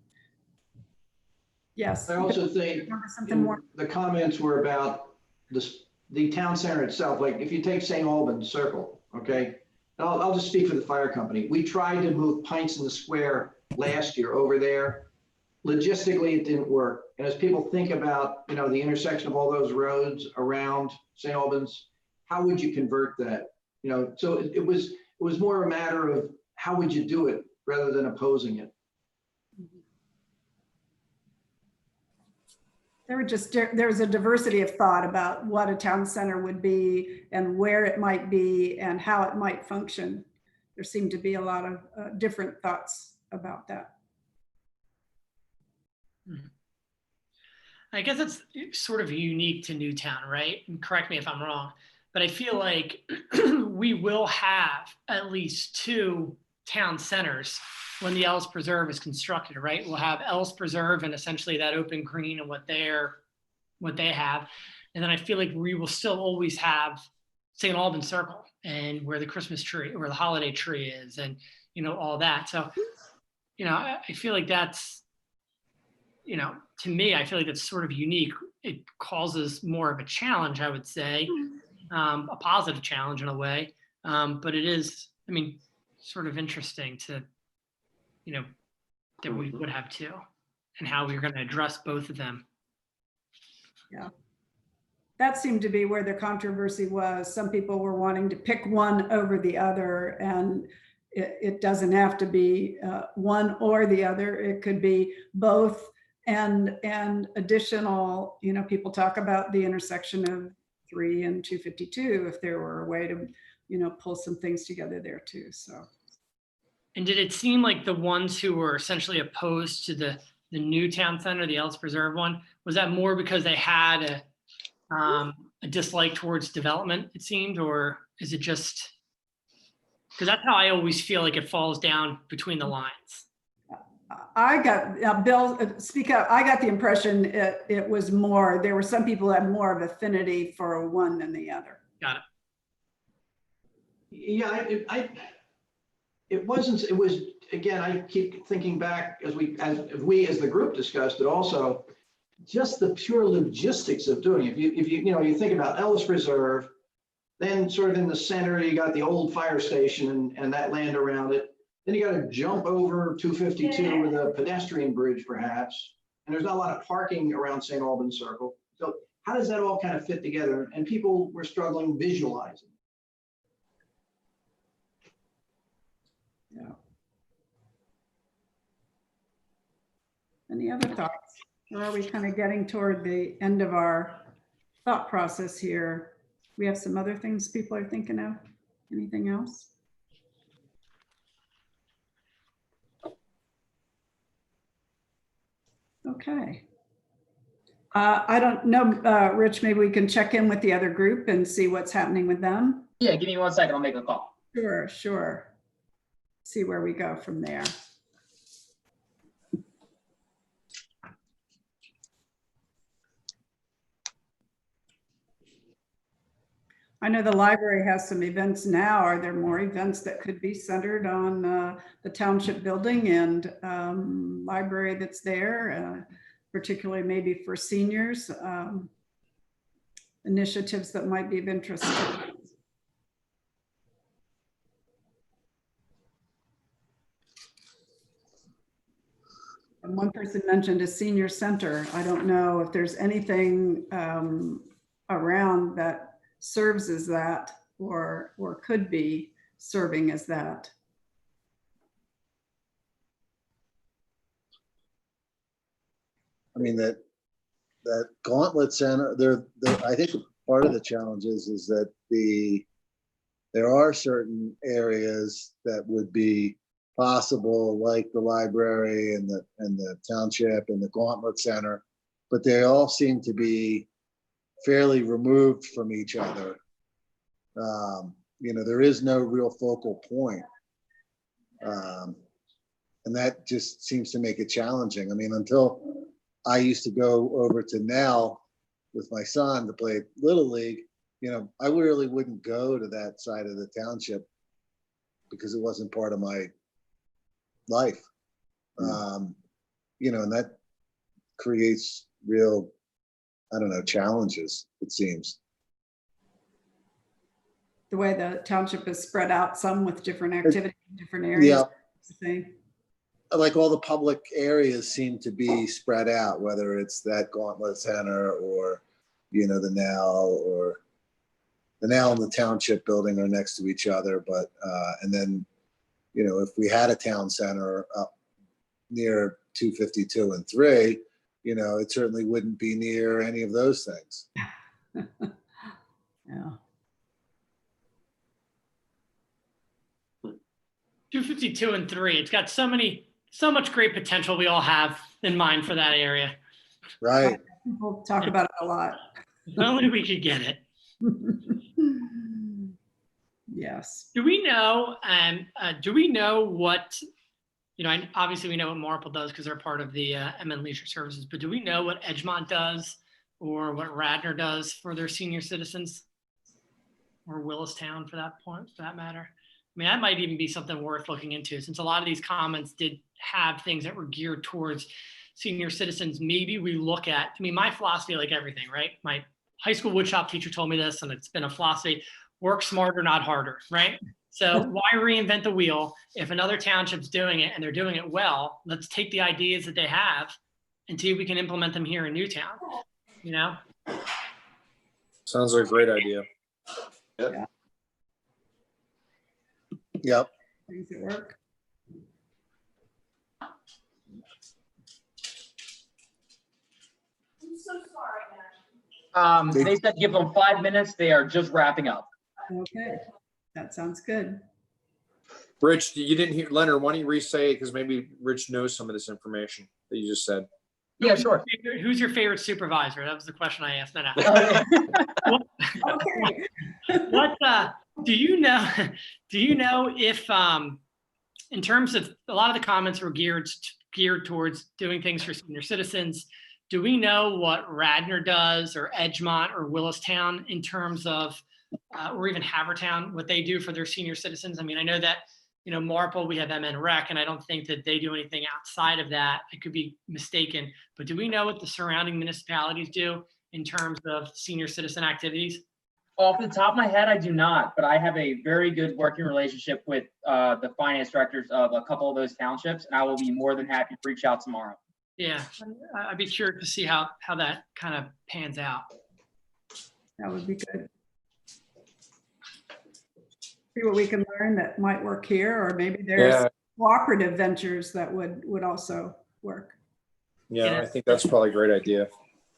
Yes. I also think something more. The comments were about the town center itself. Like if you take St. Albans Circle, okay, I'll just speak for the fire company. We tried to move Pints in the Square last year over there. Logistically, it didn't work. And as people think about, you know, the intersection of all those roads around St. Albans, how would you convert that? You know, so it was more a matter of how would you do it rather than opposing it. There was a diversity of thought about what a town center would be and where it might be and how it might function. There seemed to be a lot of different thoughts about that. I guess it's sort of unique to Newtown, right? And correct me if I'm wrong, but I feel like we will have at least 2 town centers when the Ellis Preserve is constructed, right? We'll have Ellis Preserve and essentially that open green and what they have. And then I feel like we will still always have St. Albans Circle and where the Christmas tree or the holiday tree is and, you know, all that. So, you know, I feel like that's, you know, to me, I feel like that's sort of unique. It causes more of a challenge, I would say, a positive challenge in a way. But it is, I mean, sort of interesting to, you know, that we would have 2 and how we're going to address both of them. Yeah. That seemed to be where the controversy was. Some people were wanting to pick one over the other, and it doesn't have to be one or the other. It could be both and additional, you know, people talk about the intersection of 3 and 252 if there were a way to, you know, pull some things together there too. So. And did it seem like the ones who were essentially opposed to the new town center, the Ellis Preserve one, was that more because they had a dislike towards development, it seemed, or is it just, because that's how I always feel like it falls down between the lines. I got, Bill, speak up. I got the impression it was more, there were some people who had more of affinity for one than the other. Got it. Yeah, it wasn't, it was, again, I keep thinking back as we as the group discussed it also, just the pure logistics of doing it. If you think about Ellis Preserve, then sort of in the center, you got the old fire station and that land around it. Then you got to jump over 252 with a pedestrian bridge perhaps. And there's not a lot of parking around St. Albans Circle. So how does that all kind of fit together? And people were struggling visualizing. Yeah. Any other thoughts? Or are we kind of getting toward the end of our thought process here? We have some other things people are thinking of. Anything else? Okay. I don't know, Rich, maybe we can check in with the other group and see what's happening with them. Yeah, give me 1 second. I'll make a call. Sure, sure. See where we go from there. I know the library has some events now. Are there more events that could be centered on the township building and library that's there, particularly maybe for seniors, initiatives that might be of interest? And one person mentioned a senior center. I don't know if there's anything around that serves as that or could be serving as that. I mean, that Gauntlet Center, I think part of the challenge is that there are certain areas that would be possible, like the library and the township and the Gauntlet Center, but they all seem to be fairly removed from each other. There is no real focal point. And that just seems to make it challenging. I mean, until I used to go over to Nell with my son to play Little League, I really wouldn't go to that side of the township because it wasn't part of my life. And that creates real, I don't know, challenges, it seems. The way the township is spread out, some with different activities in different areas. Yeah. Like all the public areas seem to be spread out, whether it's that Gauntlet Center or, the Nell or the Allen and the Township building are next to each other, but, and then, you know, if we had a town center up near 252 and 3, you know, it certainly wouldn't be near any of those things. Yeah. 252 and 3. It's got so much great potential we all have in mind for that area. Right. People talk about it a lot. If only we could get it. Yes. Do we know what, you know, obviously we know what Marple does because they're part of the MN Leisure Services, but do we know what Edgemont does or what Radnor does for their senior citizens? Or Willistown for that matter? I mean, that might even be something worth looking into, since a lot of these comments did have things that were geared towards senior citizens. Maybe we look at, I mean, my philosophy, like everything, right? My high school woodshop teacher told me this, and it's been a philosophy: work smarter, not harder, right? So why reinvent the wheel? If another township's doing it and they're doing it well, let's take the ideas that they have and see if we can implement them here in Newtown, you know? Sounds like a great idea. Yep. Things that work. They said give them 5 minutes. They are just wrapping up. Okay, that sounds good. Rich, you didn't hear, Leonard, why don't you re-say it? Because maybe Rich knows some of this information that you just said. Yeah, sure. Who's your favorite supervisor? That was the question I asked. Okay. What do you know? Do you know if, in terms of a lot of the comments were geared towards doing things for senior citizens? Do we know what Radnor does, or Edgemont, or Willistown in terms of, or even Havertown, what they do for their senior citizens? I mean, I know that, you know, Marple, we have MN Rec, and I don't think that they do anything outside of that. I could be mistaken, but do we know what the surrounding municipalities do in terms of senior citizen activities? Off the top of my head, I do not, but I have a very good working relationship with the finance directors of a couple of those townships, and I will be more than happy to reach out tomorrow. Yeah, I'd be curious to see how that kind of pans out. That would be good. See what we can learn that might work here, or maybe there's cooperative ventures that would also work. Yeah, I think that's probably a great idea.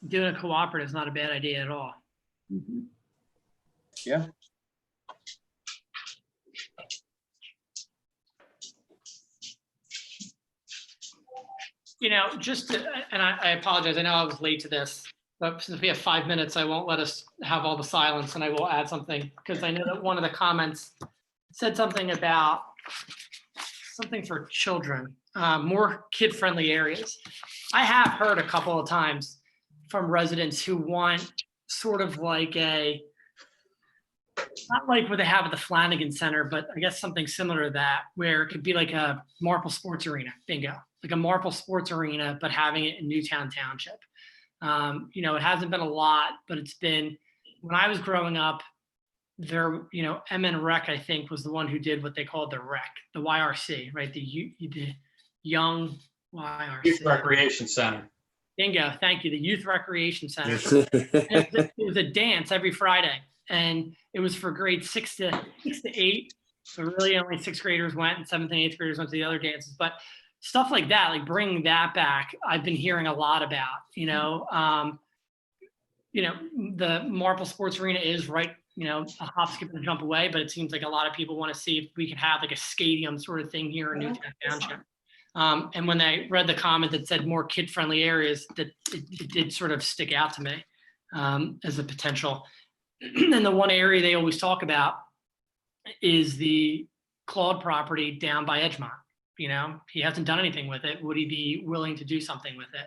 Doing a cooperative is not a bad idea at all. Mm-hmm. Yeah. You know, and I apologize, I know I was late to this, but since we have 5 minutes, I won't let us have all the silence, and I will add something, because I know that one of the comments said something about something for children, more kid-friendly areas. I have heard a couple of times from residents who want sort of like not like what they have at the Flanagan Center, but I guess something similar to that, where it could be like a Marple Sports Arena, bingo, like a Marple Sports Arena, but having it in Newtown Township. You know, it hasn't been a lot, but it's been, when I was growing up, there, you know, MN Rec, I think, was the one who did what they called the rec, the YRC, right? The young YRC. Youth Recreation Center. Bingo, thank you. The Youth Recreation Center. It was a dance every Friday, and it was for grades 6 to 8. So really only 6th graders went, and 7th and 8th graders went to the other dances. But stuff like that, like bringing that back, I've been hearing a lot about. You know, the Marple Sports Arena is right, you know, a hop, skip, and a jump away. But it seems like a lot of people want to see if we can have like a stadium sort of thing here in Newtown Township. And when I read the comment that said more kid-friendly areas, that it did sort of stick out to me as a potential. And the one area they always talk about is the Claude property down by Edgemont. You know, he hasn't done anything with it. Would he be willing to do something with it?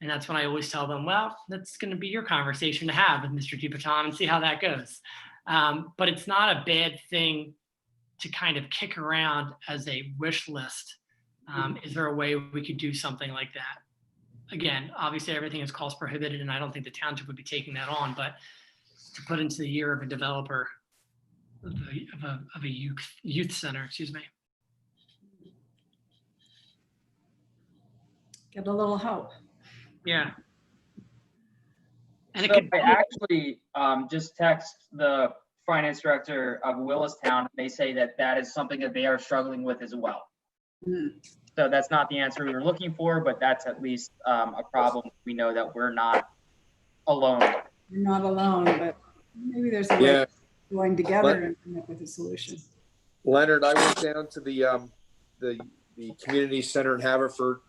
And that's when I always tell them, well, that's going to be your conversation to have with Mr. DuPaton and see how that goes. But it's not a bad thing to kind of kick around as a wish list. Is there a way we could do something like that? Again, obviously everything is cost prohibited, and I don't think the township would be taking that on, but to put into the year of a developer of a youth center, excuse me. Get a little help. Yeah. And it So could I actually just text the finance director of Willistown. They say that that is something that they are struggling with as well. So that's not the answer we were looking for, but that's at least a problem. We know that we're not alone. You're not alone, but maybe there's a way Yeah, of going together and come up with a solution. Leonard, I went down to the community center in Haverford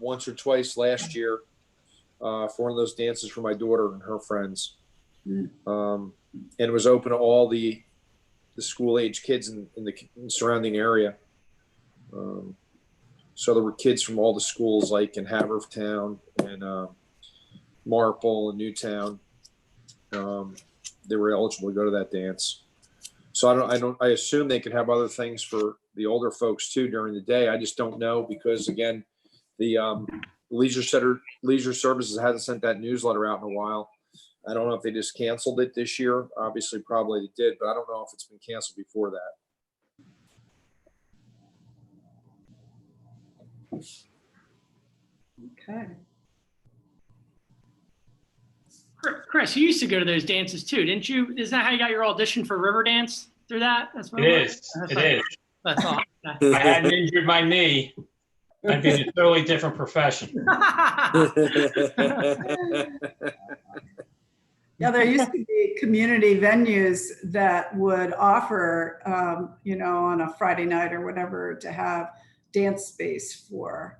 once or twice last year for one of those dances for my daughter and her friends. And it was open to all the school age kids in the surrounding area. So there were kids from all the schools, like in Havertown and Marple and Newtown. They were eligible to go to that dance. So I assume they could have other things for the older folks too during the day. I just don't know because again, the leisure services hasn't sent that newsletter out in a while. I don't know if they just canceled it this year. Obviously, probably they did, but I don't know if it's been canceled before that. Okay. Chris, you used to go to those dances too, didn't you? Isn't that how you got your audition for River Dance through that? That's what It is. It is. That's all. If I hadn't injured my knee, I'd be in a totally different profession. Yeah, there used to be community venues that would offer, on a Friday night or whatever, to have dance space for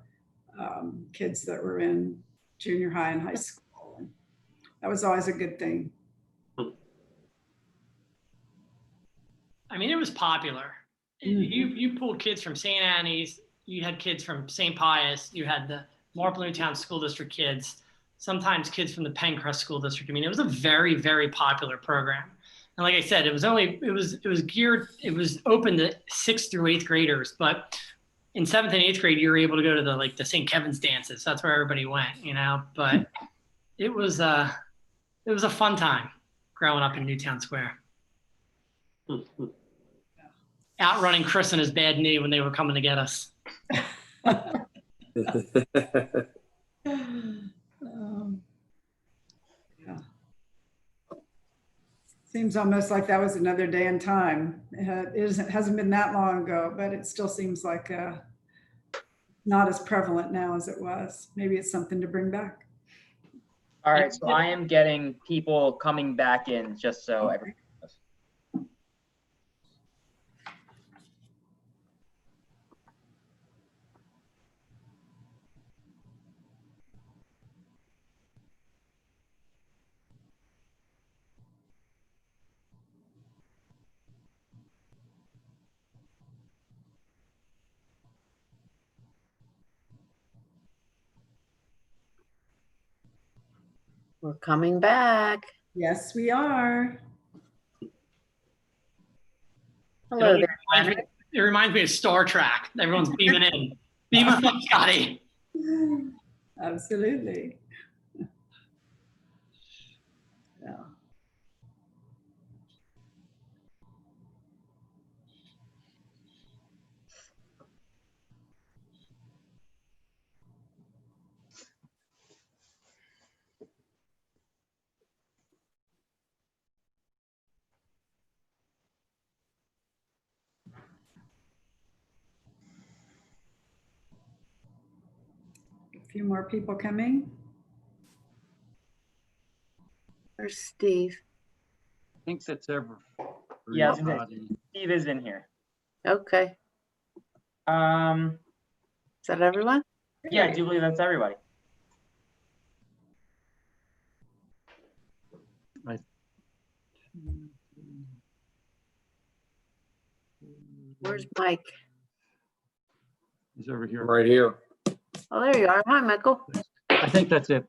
kids that were in junior high and high school. That was always a good thing. I mean, it was popular. You pulled kids from St. Annie's, you had kids from St. Pius, you had the Marple Newtown School District kids, sometimes kids from the Pencrest School District. I mean, it was a very, very popular program. And like I said, it was open to 6th through 8th graders, but in 7th and 8th grade, you were able to go to the St. Kevin's dances. That's where everybody went, but it was a fun time growing up in Newtown Square. Outrunning Chris and his bad knee when they were coming to get us. Yeah. Seems almost like that was another day and time. It hasn't been that long ago, but it still seems like not as prevalent now as it was. Maybe it's something to bring back. All right, so I am getting people coming back in just so everyone knows. We're coming back. Yes, we are. Hello there. It reminds me of Star Trek. Everyone's beaming in. Beam us up, Scotty. Absolutely. Yeah. A few more people coming. There's Steve. I think that's everybody. Yeah, Steve is in here. Okay. Is that everyone? Yeah, I do believe that's everybody. Where's Mike? He's over here. Right here. Oh, there you are. Hi, Michael. I think that's it.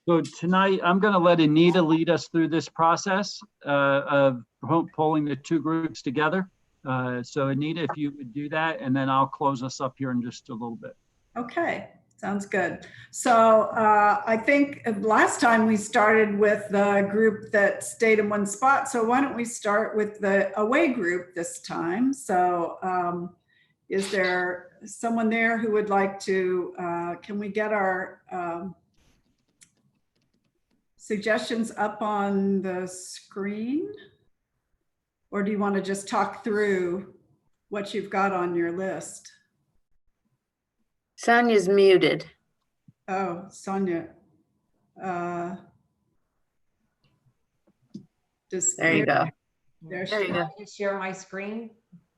So tonight, I'm going to let Anita lead us through this process of pulling the two groups together. So Anita, if you would do that, and then I'll close us up here in just a little bit. Okay, sounds good. So I think last time we started with the group that stayed in one spot. So why don't we start with the away group this time? So is there someone there who would like to, can we get our suggestions up on the screen? Or do you want to just talk through what you've got on your list? Sonia's muted. Oh, Sonia. There you go. There There you she- go. I can share my screen.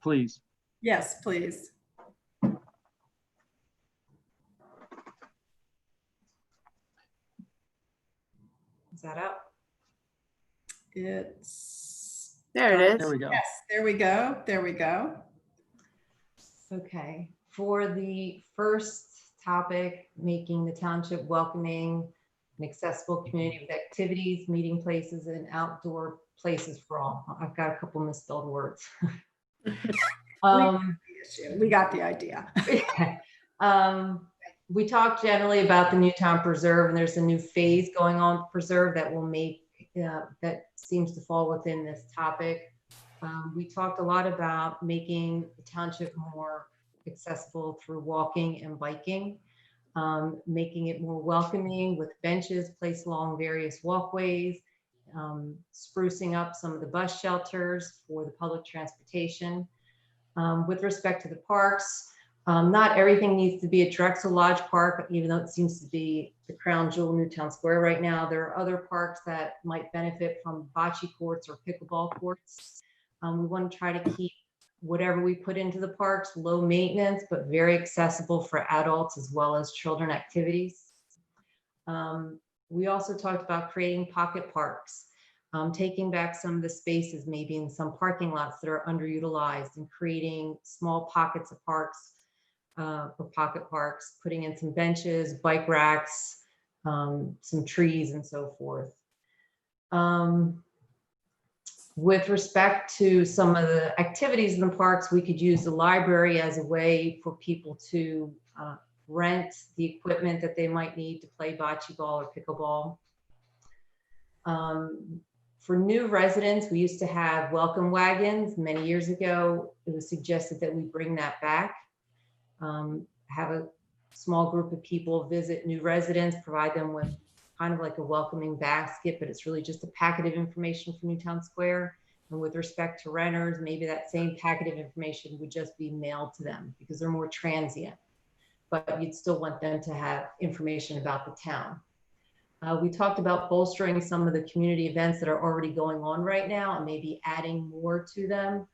Please. Yes, please. Is that up? It's, There it There is. we go. yes, there we go. There we go. Okay. For the first topic, making the township welcoming and accessible community with activities, meeting places, and outdoor places for all. I've got a couple misspelled words. We got the idea. We talked generally about the Newtown Preserve, and there's a new phase going on with Preserve that will make, that seems to fall within this topic. We talked a lot about making the township more accessible through walking and biking, making it more welcoming with benches placed along various walkways, sprucing up some of the bus shelters for the public transportation. With respect to the parks, not everything needs to be a Drexel Lodge Park, even though it seems to be the crown jewel Newtown Square right now. There are other parks that might benefit from bocce courts or pickleball courts. We want to try to keep whatever we put into the parks low maintenance, but very accessible for adults as well as children activities. We also talked about creating pocket parks. Taking back some of the spaces, maybe in some parking lots that are underutilized, and creating small pockets of parks or pocket parks, putting in some benches, bike racks, some trees, and so forth. With respect to some of the activities in the parks, we could use the library as a way for people to rent the equipment that they might need to play bocce ball or pickleball. For new residents, we used to have welcome wagons. Many years ago, it was suggested that we bring that back. Have a small group of people visit new residents, provide them with kind of like a welcoming basket, but it's really just a packet of information from Newtown Square. And with respect to renters, maybe that same packet of information would just be mailed to them because they're more transient, but you'd still want them to have information about the town. We talked about bolstering some of the community events that are already going on right now and maybe adding more to them.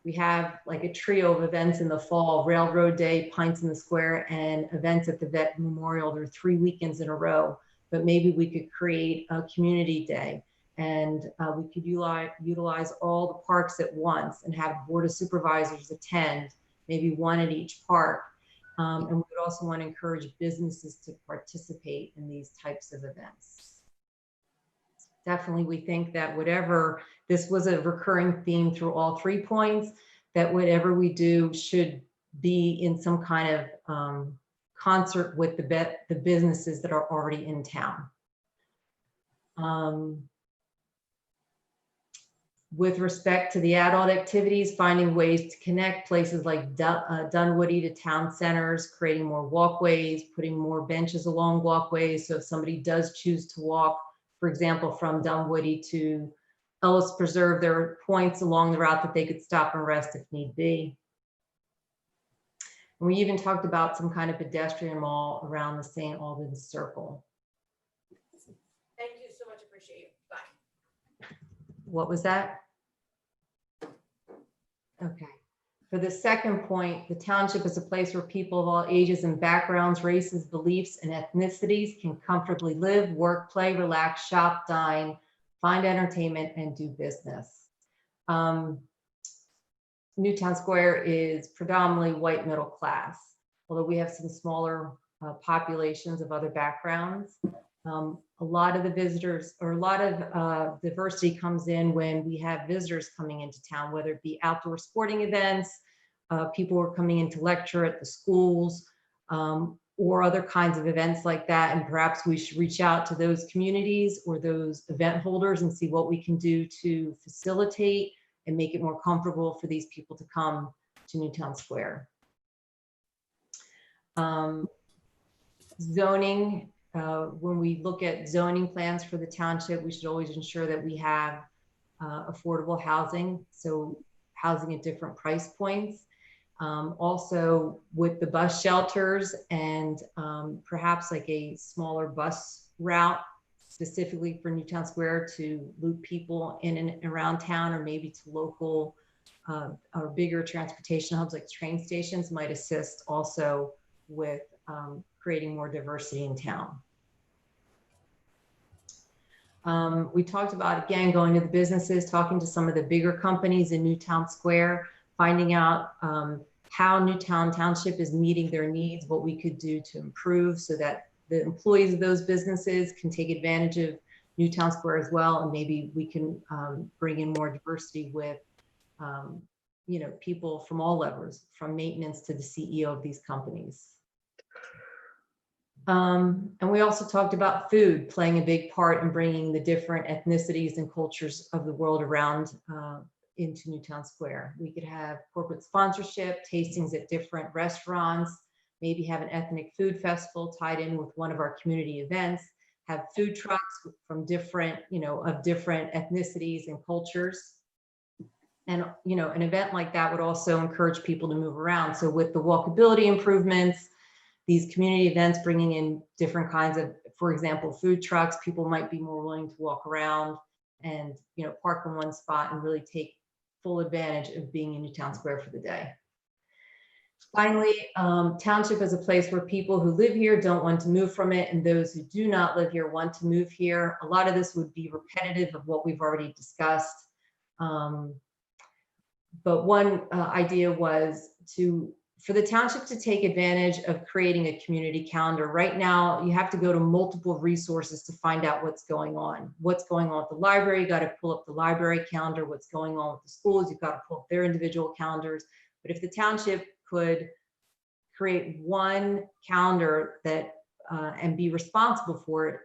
We have like a trio of events in the fall: Railroad Day, Pints in the Square, and events at the Vet Memorial. There are 3 weekends in a row, but maybe we could create a community day, and we could utilize all the parks at once and have Board of Supervisors attend, maybe one at each park. And we would also want to encourage businesses to participate in these types of events. Definitely, we think that whatever, this was a recurring theme through all 3 points, that whatever we do should be in some kind of concert with the businesses that are already in town. With respect to the adult activities, finding ways to connect places like Dunwoody to town centers, creating more walkways, putting more benches along walkways. So if somebody does choose to walk, for example, from Dunwoody to Ellis Preserve, there are points along the route that they could stop and rest if need be. And we even talked about some kind of pedestrian mall around the St. Albans Circle. Thank you so much. Appreciate you. Bye. What was that? Okay. For the second point, the township is a place where people of all ages and backgrounds, races, beliefs, and ethnicities can comfortably live, work, play, relax, shop, dine, find entertainment, and do business. Newtown Square is predominantly white middle class, although we have some smaller populations of other backgrounds. A lot of the visitors, or a lot of diversity comes in when we have visitors coming into town, whether it be outdoor sporting events, people who are coming in to lecture at the schools, or other kinds of events like that. And perhaps we should reach out to those communities or those event holders and see what we can do to facilitate and make it more comfortable for these people to come to Newtown Square. Zoning when we look at zoning plans for the township, we should always ensure that we have affordable housing, so housing at different price points. Also with the bus shelters and perhaps like a smaller bus route specifically for Newtown Square to loop people in and around town, or maybe to local or bigger transportation hubs like train stations might assist also with creating more diversity in town. We talked about, again, going to the businesses, talking to some of the bigger companies in Newtown Square, finding out how Newtown Township is meeting their needs, what we could do to improve so that the employees of those businesses can take advantage of Newtown Square as well. And maybe we can bring in more diversity with, you know, people from all levels, from maintenance to the CEO of these companies. And we also talked about food playing a big part in bringing the different ethnicities and cultures of the world around into Newtown Square. We could have corporate sponsorship, tastings at different restaurants, maybe have an ethnic food festival tied in with one of our community events, have food trucks from different, you know, of different ethnicities and cultures. And, you know, an event like that would also encourage people to move around. So with the walkability improvements, these community events bringing in different kinds of, for example, food trucks, people might be more willing to walk around and, you know, park in one spot and really take full advantage of being in Newtown Square for the day. Finally, township is a place where people who live here don't want to move from it, and those who do not live here want to move here. A lot of this would be repetitive of what we've already discussed. But one idea was for the township to take advantage of creating a community calendar. Right now, you have to go to multiple resources to find out what's going on. What's going on with the library, you got to pull up the library calendar. What's going on with the schools, you've got to pull up their individual calendars. But if the township could create one calendar that and be responsible for it,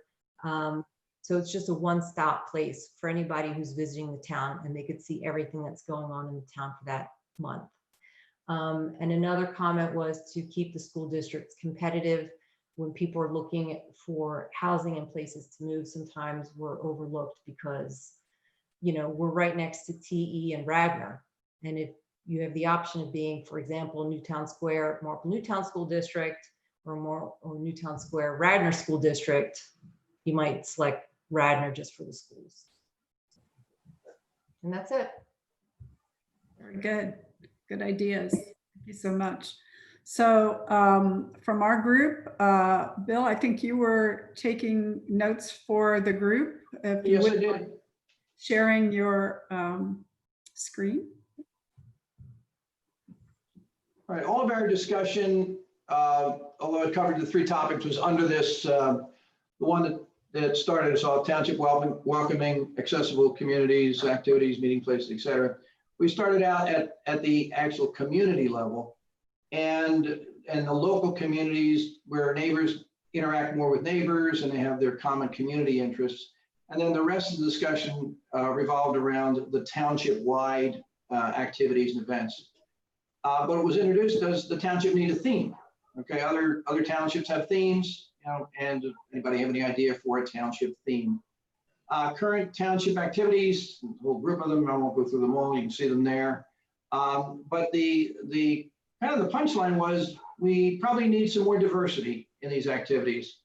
so it's just a one-stop place for anybody who's visiting the town, and they could see everything that's going on in the town for that month. And another comment was to keep the school districts competitive. When people are looking for housing and places to move, sometimes we're overlooked because, you know, we're right next to TE and Radnor. And if you have the option of being, for example, Newtown Square, Marple Newtown School District, or Newtown Square, Radnor School District, you might select Radnor just for the schools. And that's it. Very good. Good ideas. Thank you so much. So from our group, Bill, I think you were taking notes for the group. If you Yes, I would did. mind sharing your screen. All right, all of our discussion, although it covered the three topics, was under this, the one that started us off, township welcoming, accessible communities, activities, meeting places, et cetera. We started out at the actual community level, and the local communities where neighbors interact more with neighbors and they have their common community interests. And then the rest of the discussion revolved around the township-wide activities and events. But it was introduced, does the township need a theme? Okay, other townships have themes, you know, and anybody have any idea for a township theme? Current township activities, a whole group of them, I won't go through them all, you can see them there. But the kind of the punchline was we probably need some more diversity in these activities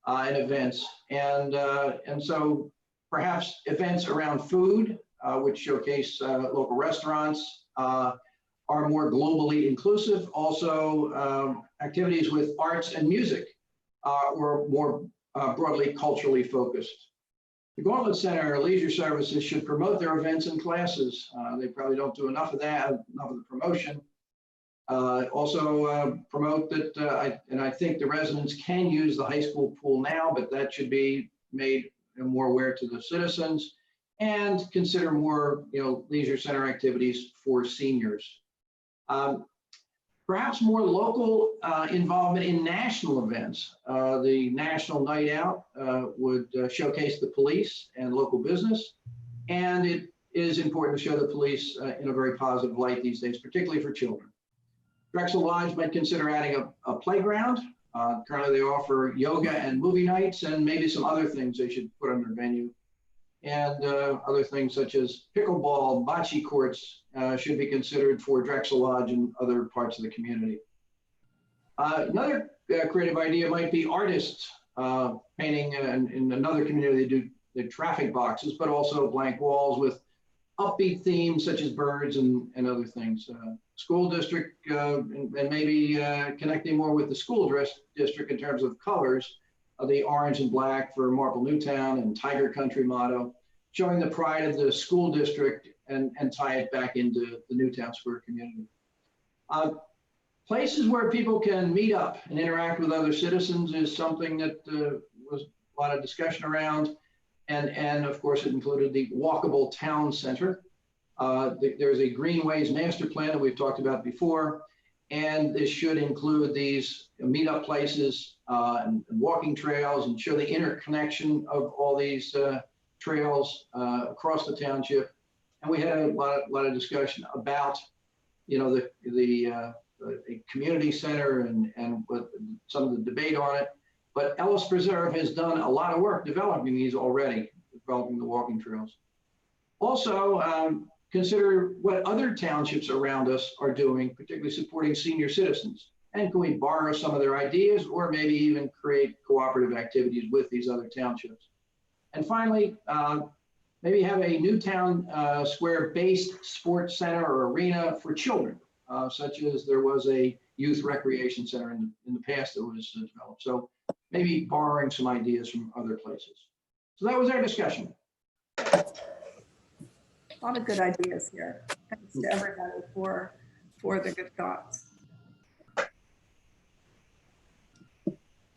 and events. And so perhaps events around food, which showcase local restaurants, are more globally inclusive. Also, activities with arts and music were more broadly culturally focused. The Gauntlet Center Leisure Services should promote their events and classes. They probably don't do enough of that, enough of the promotion. Also promote that, and I think the residents can use the high school pool now, but that should be made more aware to the citizens, and consider more, you know, leisure center activities for seniors. Perhaps more local involvement in national events. The National Night Out would showcase the police and local business. And it is important to show the police in a very positive light these days, particularly for children. Drexel Lodge might consider adding a playground Currently, they offer yoga and movie nights and maybe some other things they should put on their menu. And other things such as pickleball, bocce courts should be considered for Drexel Lodge and other parts of the community. Another creative idea might be artists painting. In another community, they do the traffic boxes, but also blank walls with upbeat themes such as birds and other things. School district and maybe connecting more with the school district in terms of colors, the orange and black for Marple Newtown and Tiger Country motto, showing the pride of the school district and tie it back into the Newtown Square community. Places where people can meet up and interact with other citizens is something that was a lot of discussion around. And of course, it included the walkable town center. There's a greenways master plan that we've talked about before. And this should include these meetup places and walking trails and show the interconnection of all these trails across the township. And we had a lot of discussion about, you know, the community center and what some of the debate on it. But Ellis Preserve has done a lot of work developing these already, developing the walking trails. Also, consider what other townships around us are doing, particularly supporting senior citizens. And can we borrow some of their ideas or maybe even create cooperative activities with these other townships? And finally, maybe have a Newtown Square-based sports center or arena for children, such as there was a youth recreation center in the past that was developed. So maybe borrowing some ideas from other places. So that was our discussion. A lot of good ideas here. Thanks to everybody for the good thoughts.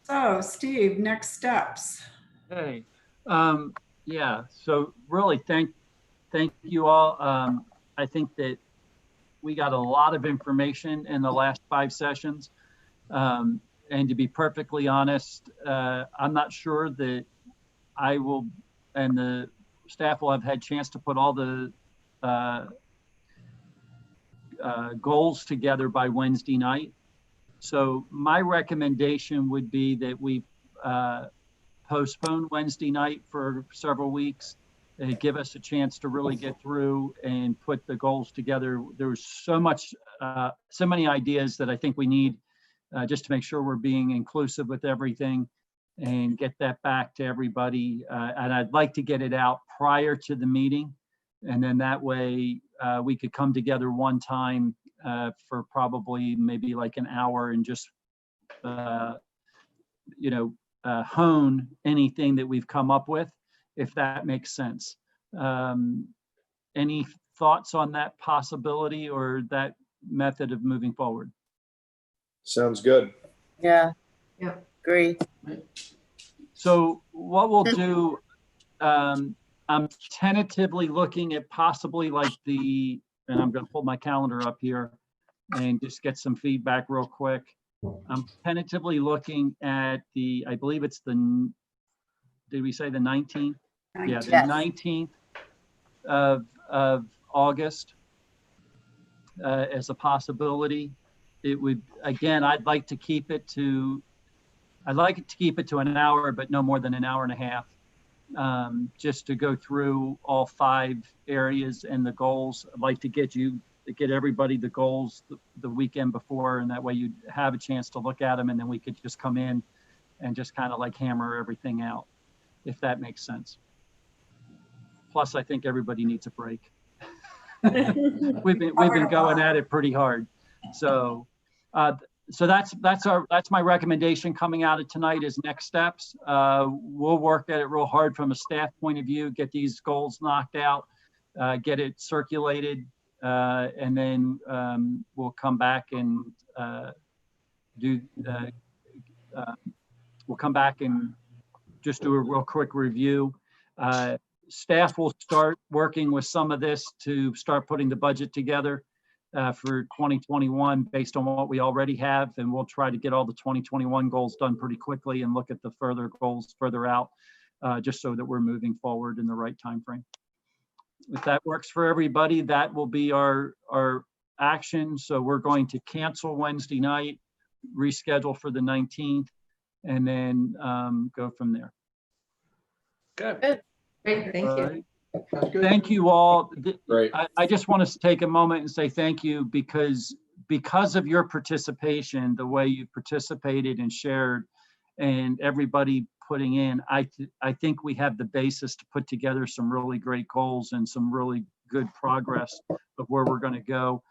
So Steve, next steps. Hey, yeah, so really thank you all. I think that we got a lot of information in the last 5 sessions. And to be perfectly honest, I'm not sure that I will, and the staff will have had chance to put all the goals together by Wednesday night. So my recommendation would be that we postpone Wednesday night for several weeks and give us a chance to really get through and put the goals together. There's so many ideas that I think we need just to make sure we're being inclusive with everything and get that back to everybody. And I'd like to get it out prior to the meeting. And then that way we could come together one time for probably maybe like an hour and just, hone anything that we've come up with, if that makes sense. Any thoughts on that possibility or that method of moving forward? Sounds good. Yeah. Yeah. Agree. So what we'll do, I'm tentatively looking at possibly like and I'm going to pull my calendar up here and just get some feedback real quick. I'm tentatively looking at I believe it's did we say the 19th? Yeah, the 19th of August as a possibility. It would, again, I'd like to keep it to an hour, but no more than an hour and a half, just to go through all 5 areas and the goals. I'd like to get everybody the goals the weekend before, and that way you'd have a chance to look at them, and then we could just come in and just kind of like hammer everything out, if that makes sense. Plus, I think everybody needs a break. We've been going at it pretty hard. So that's my recommendation coming out of tonight is next steps. We'll work at it real hard from a staff point of view, get these goals knocked out, get it circulated, and then we'll come back and just do a real quick review. Staff will start working with some of this to start putting the budget together for 2021 based on what we already have, and we'll try to get all the 2021 goals done pretty quickly and look at the further goals further out, just so that we're moving forward in the right time frame. If that works for everybody, that will be our action. So we're going to cancel Wednesday night. reschedule for the 19th and then go from there. Okay. Great, thank All you. right. Sounds good. Thank you all. Great. I just want to take a moment and say thank you because of your participation, the way you participated and shared and everybody putting in, I think we have the basis to put together some really great goals and some really good progress of where we're going to go.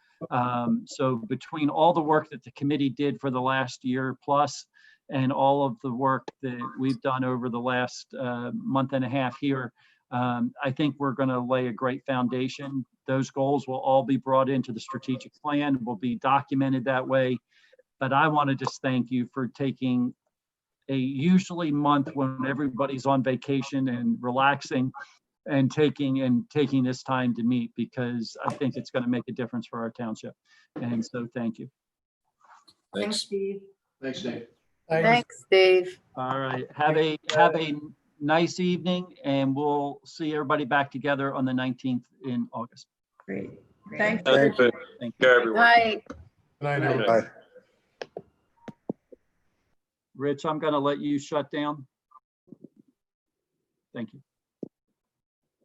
So between all the work that the committee did for the last year plus and all of the work that we've done over the last month and a half here, I think we're going to lay a great foundation. Those goals will all be brought into the strategic plan, will be documented that way. But I want to just thank you for taking a usually month when everybody's on vacation and relaxing and taking this time to meet, because I think it's going to make a difference for our township. And so thank you. Thanks, Steve. Thanks, Dave. Thanks, Dave. All right. Have a nice evening, and we'll see everybody back together on the 19th in August. Great. great. Thanks. Thank you. Thank Care, everyone. Night. Good Good night. night. Bye. Rich, I'm going to let you shut down. Thank you.